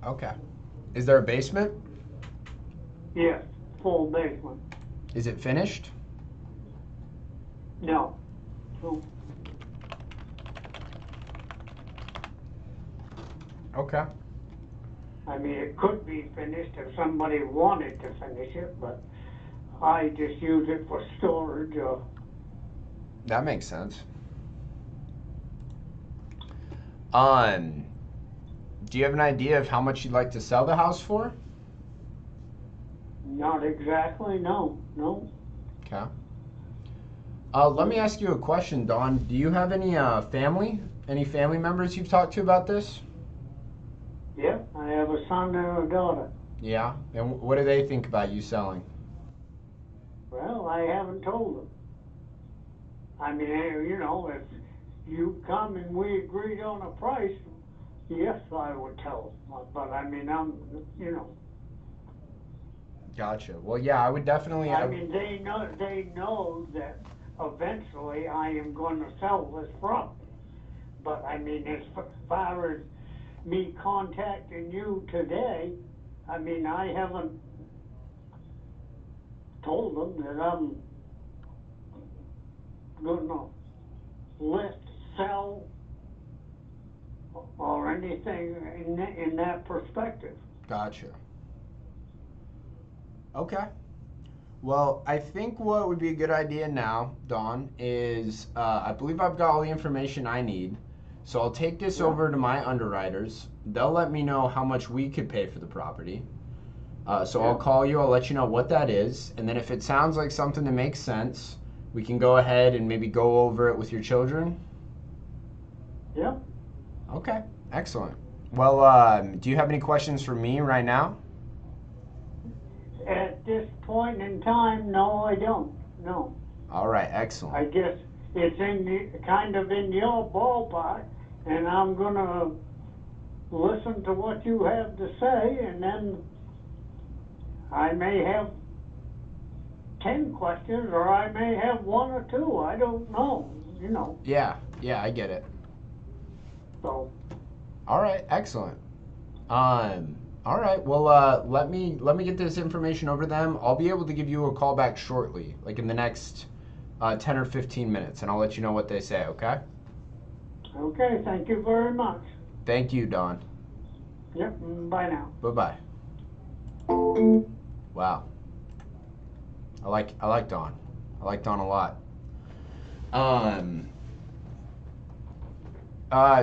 A: Okay. Is there a basement?
D: Yes, full basement.
A: Is it finished?
D: No. No.
A: Okay.
D: I mean, it could be finished if somebody wanted to finish it, but I just use it for storage or.
A: That makes sense. Do you have an idea of how much you'd like to sell the house for?
D: Not exactly, no, no.
A: Okay. Let me ask you a question, Dawn. Do you have any any family members you've talked to about this?
D: Yeah, I have a son and a daughter.
A: Yeah. And what do they think about you selling?
D: Well, I haven't told them. I mean, you know, if you come and we agreed on a price, yes, I would tell them. But I mean, you know.
A: Gotcha. Well, yeah, I would definitely.
D: I mean, they know that eventually I am going to sell this property. But I mean, as far as me contacting you today, I mean, I haven't told them that I'm going to list, sell, or anything in that perspective.
A: Gotcha. Okay. Well, I think what would be a good idea now, Dawn, is I believe I've got all the information I need. So I'll take this over to my underwriters. They'll let me know how much we could pay for the property. I'll call you, I'll let you know what that is. And then if it sounds like something that makes sense, we can go ahead and maybe go over it with your children.
D: Yeah.
A: Okay, excellent. Well, do you have any questions for me right now?
D: At this point in time, no, I don't. No.
A: All right, excellent.
D: I guess it's kind of in your ballpark, and I'm gonna listen to what you have to say, and then I may have 10 questions, or I may have 1 or 2. I don't know. You know.
A: Yeah, I get it.
D: So.
A: All right, excellent. All right, well, let me get this information over to them. I'll be able to give you a call back shortly, like in the next 10 or 15 minutes, and I'll let you know what they say, okay?
D: Okay, thank you very much.
A: Thank you, Dawn.
D: Yep, bye now.
A: Bye-bye. Wow. I like Dawn. I like Dawn a lot.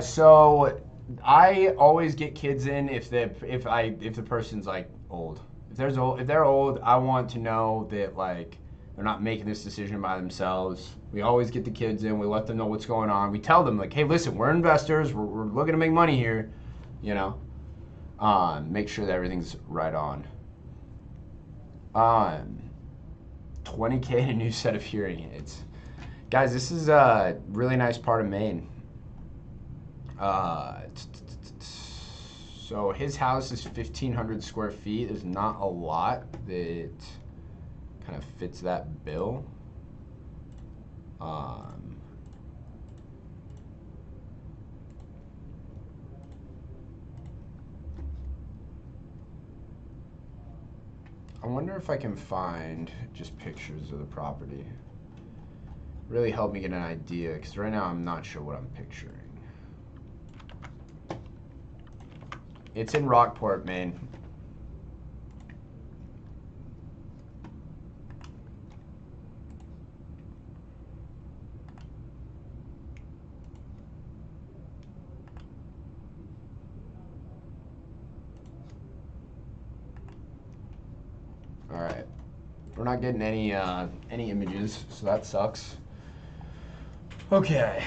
A: So I always get kids in if the person's like old. If they're old, I want to know that like they're not making this decision by themselves. We always get the kids in. We let them know what's going on. We tell them like, hey, listen, we're investors. We're looking to make money here. You know, make sure that everything's right on. 20K and a new set of hearing aids. Guys, this is a really nice part of Maine. So his house is 1,500 square feet. There's not a lot that kind of fits that bill. I wonder if I can find just pictures of the property. Really help me get an idea, because right now I'm not sure what I'm picturing. It's in Rockport, Maine. All right, we're not getting any images, so that sucks. Okay.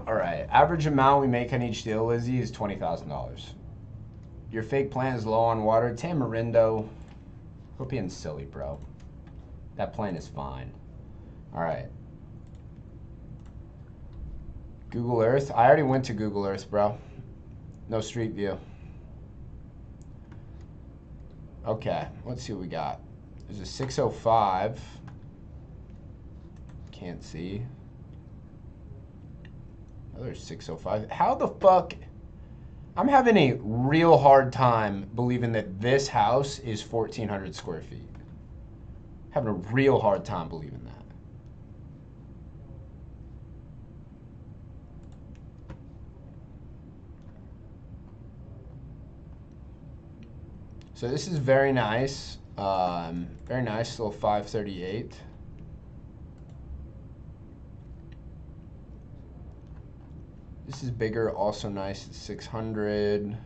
A: All right. Average amount we make on each deal, Lizzie, is $20,000. Your fake plant is low on water. Tamarindo. Quit being silly, bro. That plant is fine. All right. Google Earth. I already went to Google Earth, bro. No Street View. Okay. Let's see what we got. There's a 605. Can't see. Another 605. How the fuck? I'm having a real hard time believing that this house is 1,400 square feet. Having a real hard time believing that. So this is very nice. Very nice, still 538. This is bigger, also nice, it's 600.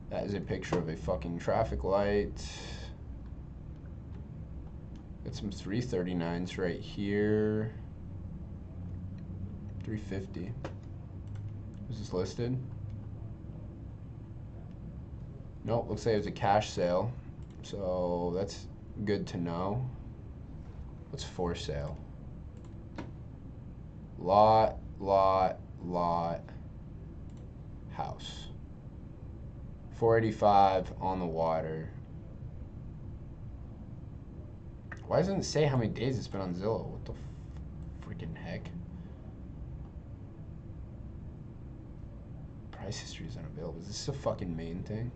A: That is a picture of a fucking traffic light. Got some 339s right here. 350. Was this listed? Nope, looks like it was a cash sale. So that's good to know. What's for sale? Lot, house. 485 on the water. Why doesn't it say how many days it's been on Zillow? What the freaking heck? Price history is unavailable. Is this a fucking main thing?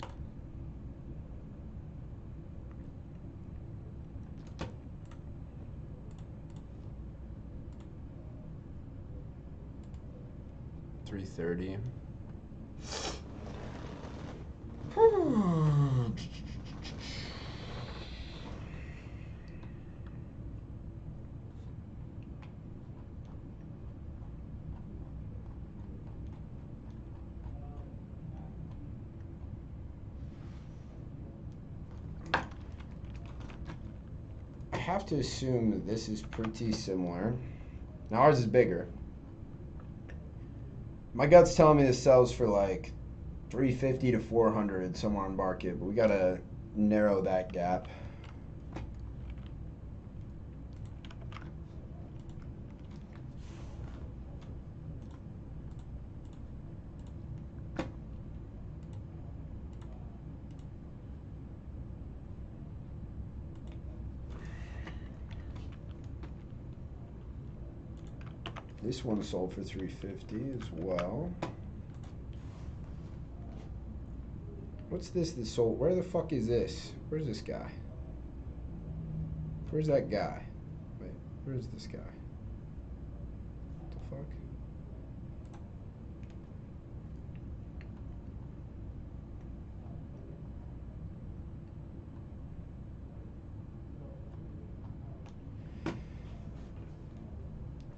A: $330. I have to assume that this is pretty similar. Now ours is bigger. My gut's telling me this sells for like 350 to 400 somewhere on market, but we gotta narrow that gap. This one sold for 350 as well. What's this that sold? Where the fuck is this? Where's this guy? Where's that guy? Wait, where's this guy? What the fuck?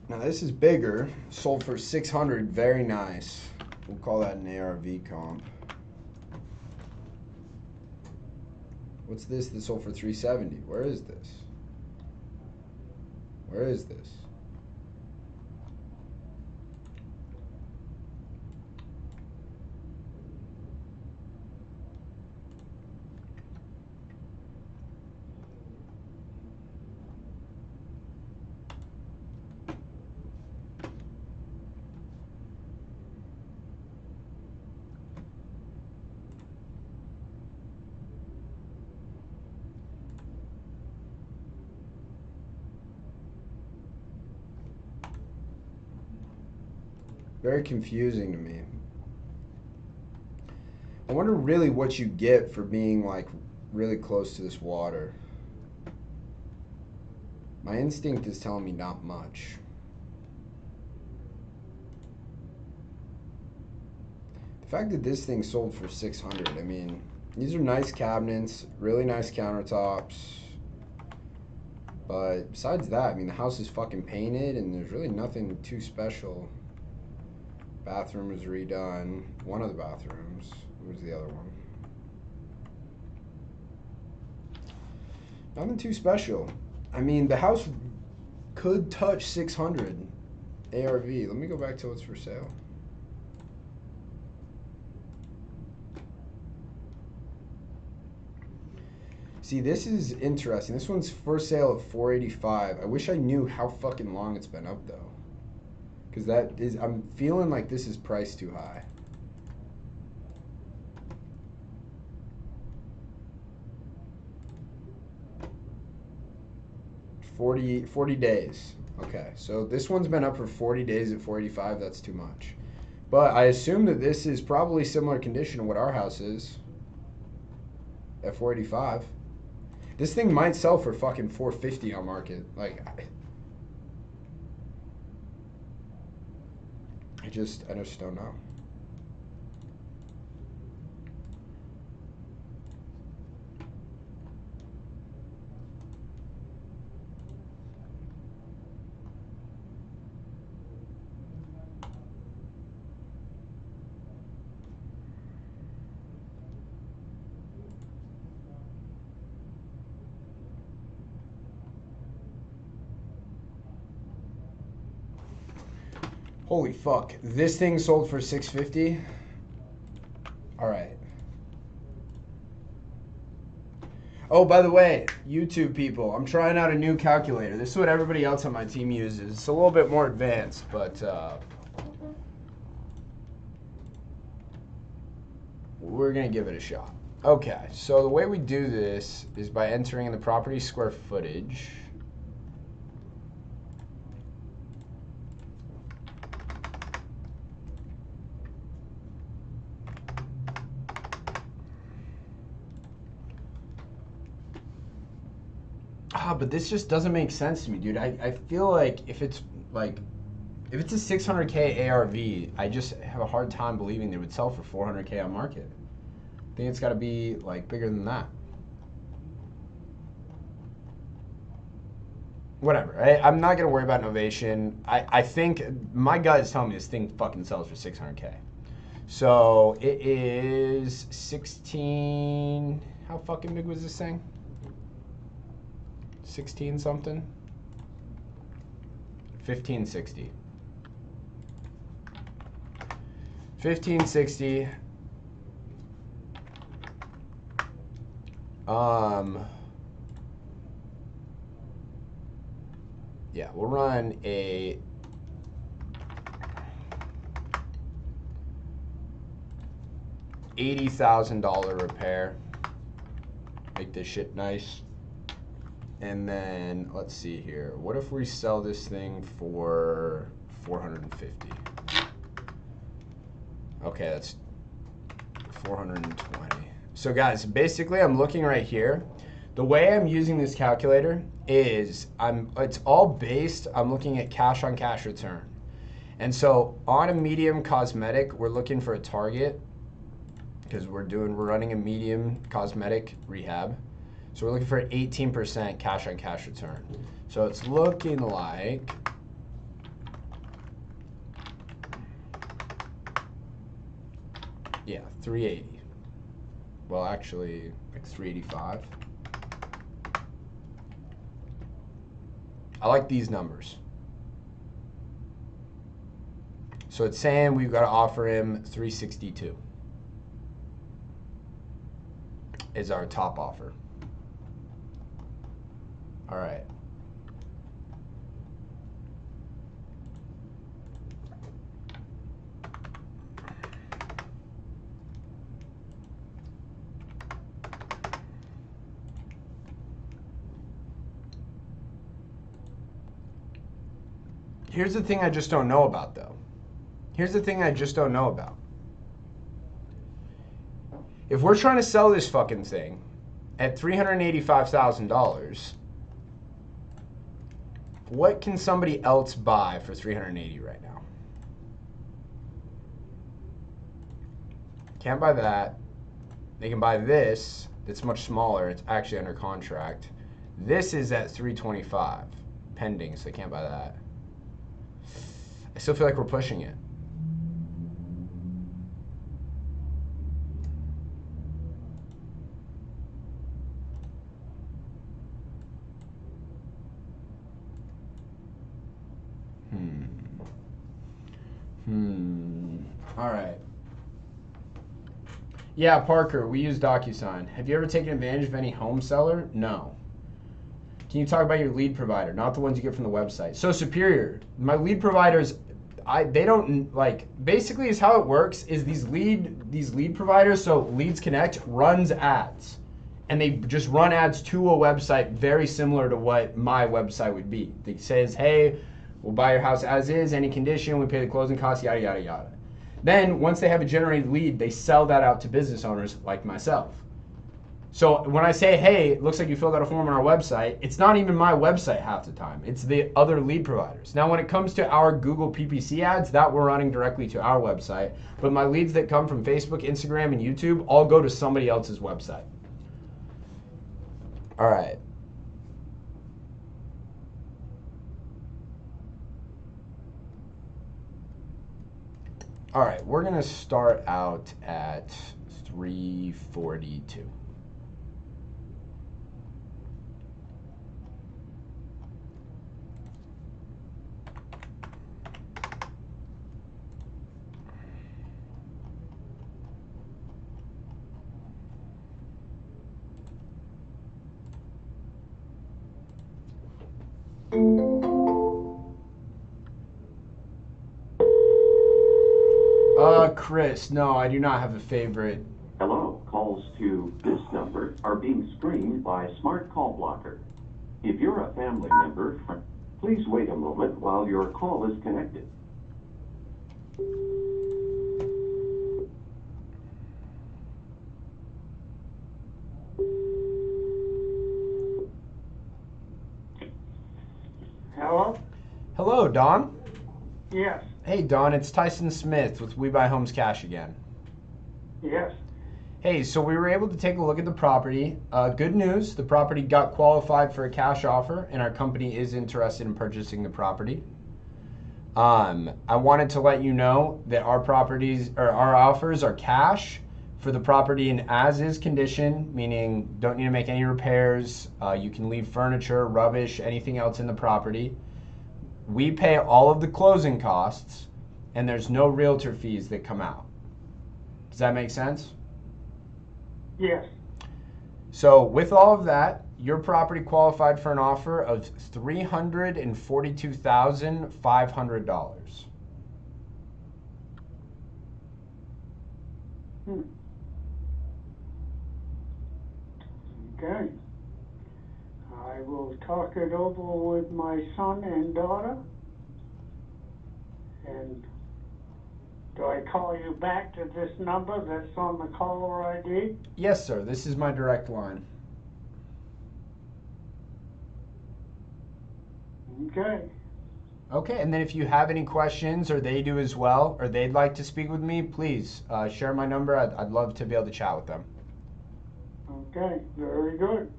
A: Now this is bigger, sold for 600, very nice. We'll call that an ARV comp. What's this that sold for 370? Where is this? Where is this? Very confusing to me. I wonder really what you get for being like really close to this water. My instinct is telling me not much. The fact that this thing sold for 600, I mean, these are nice cabinets, really nice countertops. But besides that, I mean, the house is fucking painted and there's really nothing too special. Bathroom was redone. One of the bathrooms. Where's the other one? Nothing too special. I mean, the house could touch 600 ARV. Let me go back to what's for sale. See, this is interesting. This one's for sale at 485. I wish I knew how fucking long it's been up though. Cause I'm feeling like this is priced too high. 40 days. Okay, so this one's been up for 40 days at 485. That's too much. But I assume that this is probably similar condition to what our house is at 485. This thing might sell for fucking 450 on market. Like, I just don't know. Holy fuck. This thing sold for 650. All right. Oh, by the way, YouTube people, I'm trying out a new calculator. This is what everybody else on my team uses. It's a little bit more advanced, but we're going to give it a shot. Okay, so the way we do this is by entering the property square footage. But this just doesn't make sense to me, dude. I feel like if it's a 600K ARV, I just have a hard time believing they would sell for 400K on market. I think it's got to be like bigger than that. Whatever. I'm not gonna worry about Novation. I think my gut is telling me this thing fucking sells for 600K. So it is 16. How fucking big was this thing? 16 something? 1560. 1560. Yeah, we'll run a $80,000 repair. Make this shit nice. And then let's see here. What if we sell this thing for 450? Okay, that's 420. So guys, basically I'm looking right here. The way I'm using this calculator is it's all based, I'm looking at cash on cash return. And so on a medium cosmetic, we're looking for a target because we're running a medium cosmetic rehab. So we're looking for an 18% cash on cash return. So it's looking like yeah, 380. Well, actually, like 385. I like these numbers. So it's saying we've got to offer him 362 is our top offer. All right. Here's the thing I just don't know about, though. Here's the thing I just don't know about. If we're trying to sell this fucking thing at $385,000, what can somebody else buy for 380 right now? Can't buy that. They can buy this. It's much smaller. It's actually under contract. This is at 325 pending, so they can't buy that. I still feel like we're pushing it. All right. Yeah, Parker, we use DocuSign. Have you ever taken advantage of any home seller? No. Can you talk about your lead provider, not the ones you get from the website? So Superior, my lead providers, they don't like. Basically, is how it works. Is these lead providers? So Leads Connect runs ads, and they just run ads to a website very similar to what my website would be. It says, hey, we'll buy your house as is, any condition, we pay the closing costs, yada yada yada. Then once they have a generated lead, they sell that out to business owners like myself. So when I say, hey, it looks like you filled out a form on our website, it's not even my website half the time. It's the other lead providers. Now, when it comes to our Google PPC ads, that we're running directly to our website. But my leads that come from Facebook, Instagram, and YouTube all go to somebody else's website. All right. All right, we're going to start out at 342. Chris, no, I do not have a favorite.
G: Hello, calls to this number are being screened by Smart Call Blocker. If you're a family member, please wait a moment while your call is connected.
D: Hello?
A: Hello, Don.
D: Yes,
A: Hey, Don, it's Tyson Smith with We Buy Homes Cash again.
D: yes.
A: Hey, so we were able to take a look at the property. Good news, the property got qualified for a cash offer, and our company is interested in purchasing the property. I wanted to let you know that our offers are cash for the property in as-is condition, meaning don't need to make any repairs. You can leave furniture, rubbish, anything else in the property. We pay all of the closing costs, and there's no realtor fees that come out. Does that make sense?
D: Yes.
A: So with all of that, your property qualified for an offer of $342,500.
D: Okay. I will talk it over with my son and daughter. And do I call you back to this number that's on the caller ID?
A: Yes, sir. This is my direct line.
D: Okay.
A: Okay, and then if you have any questions, or they do as well, or they'd like to speak with me, please share my number. I'd love to be able to chat with them.
D: Okay, very good.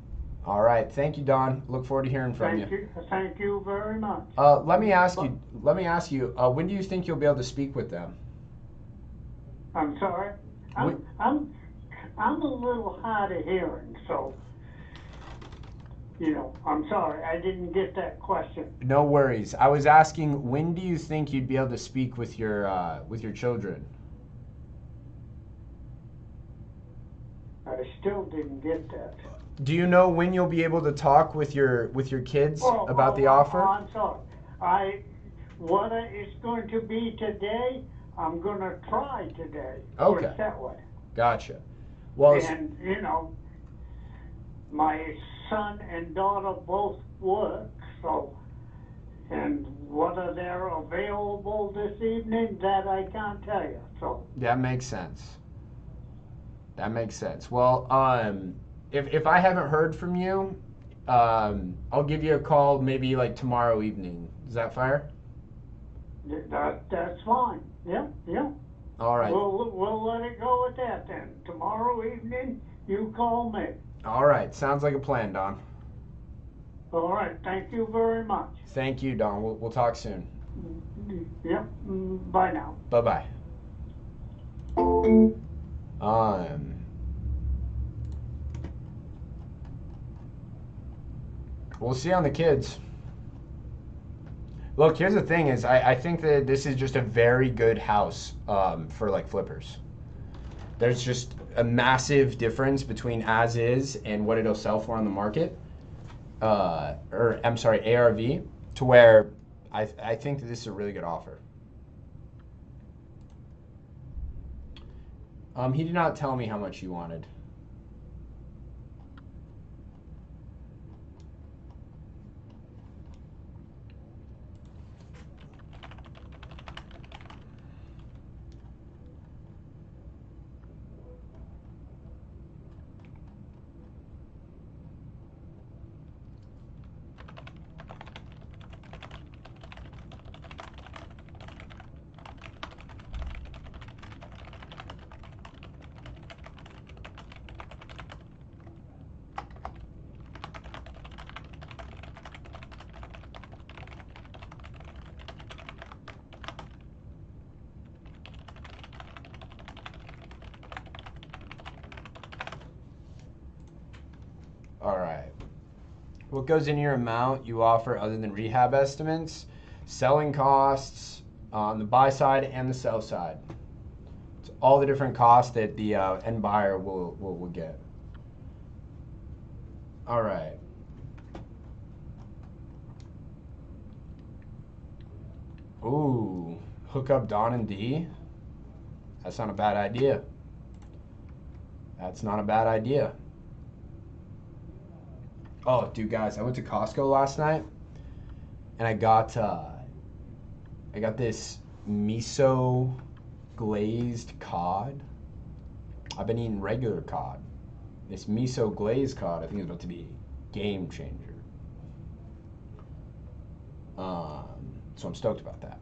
A: All right, thank you, Don. Look forward to hearing from you.
D: Thank you very much.
A: Let me ask you. When do you think you'll be able to speak with them?
D: I'm sorry. I'm a little hard of hearing, so I'm sorry. I didn't get that question.
A: No worries. I was asking, when do you think you'd be able to speak with your children?
D: I still didn't get that.
A: Do you know when you'll be able to talk with your kids about the offer?
D: I'm sorry. What it's going to be today, I'm going to try today.
A: Okay.
D: Put it that way.
A: Gotcha. Well,
D: And, my son and daughter both work, so, and whether they're available this evening, that I can't tell you, so.
A: that makes sense. That makes sense. Well, if I haven't heard from you, I'll give you a call maybe like tomorrow evening. Is that fair?
D: That's fine. Yeah.
A: All right.
D: We'll let it go at that then. Tomorrow evening, you call me.
A: All right. Sounds like a plan, Don.
D: All right. Thank you very much.
A: Thank you, Don. We'll talk soon.
D: Yep. Bye now.
A: Bye-bye. We'll see on the kids. Look, here's the thing is I think that this is just a very good house for like flippers. There's just a massive difference between as is and what it'll sell for on the market. Or I'm sorry, ARV, to where I think that this is a really good offer. He did not tell me how much he wanted. All right. What goes in your amount you offer other than rehab estimates? Selling costs on the buy side and the sell side. It's all the different costs that the end buyer will get. All right. Ooh, hook up Don and D? That's not a bad idea. That's not a bad idea. Oh, dude, guys, I went to Costco last night, and I got this miso glazed cod. I've been eating regular cod. This miso glazed cod, I think, is about to be a game changer. So I'm stoked about that.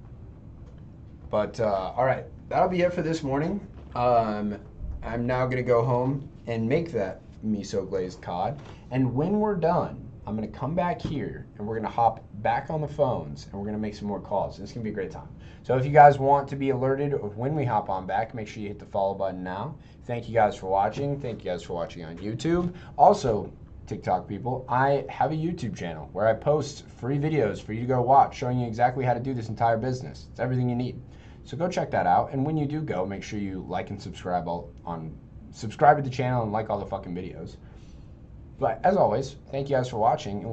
A: But all right, that'll be it for this morning. I'm now gonna go home and make that miso glazed cod, and when we're done, I'm gonna come back here and we're gonna hop back on the phones and we're gonna make some more calls. It's gonna be a great time. So if you guys want to be alerted of when we hop on back, make sure you hit the follow button now. Thank you guys for watching. Thank you guys for watching on YouTube. Also, TikTok people, I have a YouTube channel where I post free videos for you to go watch, showing you exactly how to do this entire business. It's everything you need. So go check that out, and when you do go, make sure you like and subscribe subscribe to the channel and like all the fucking videos. But as always, thank you guys for watching, and we'll see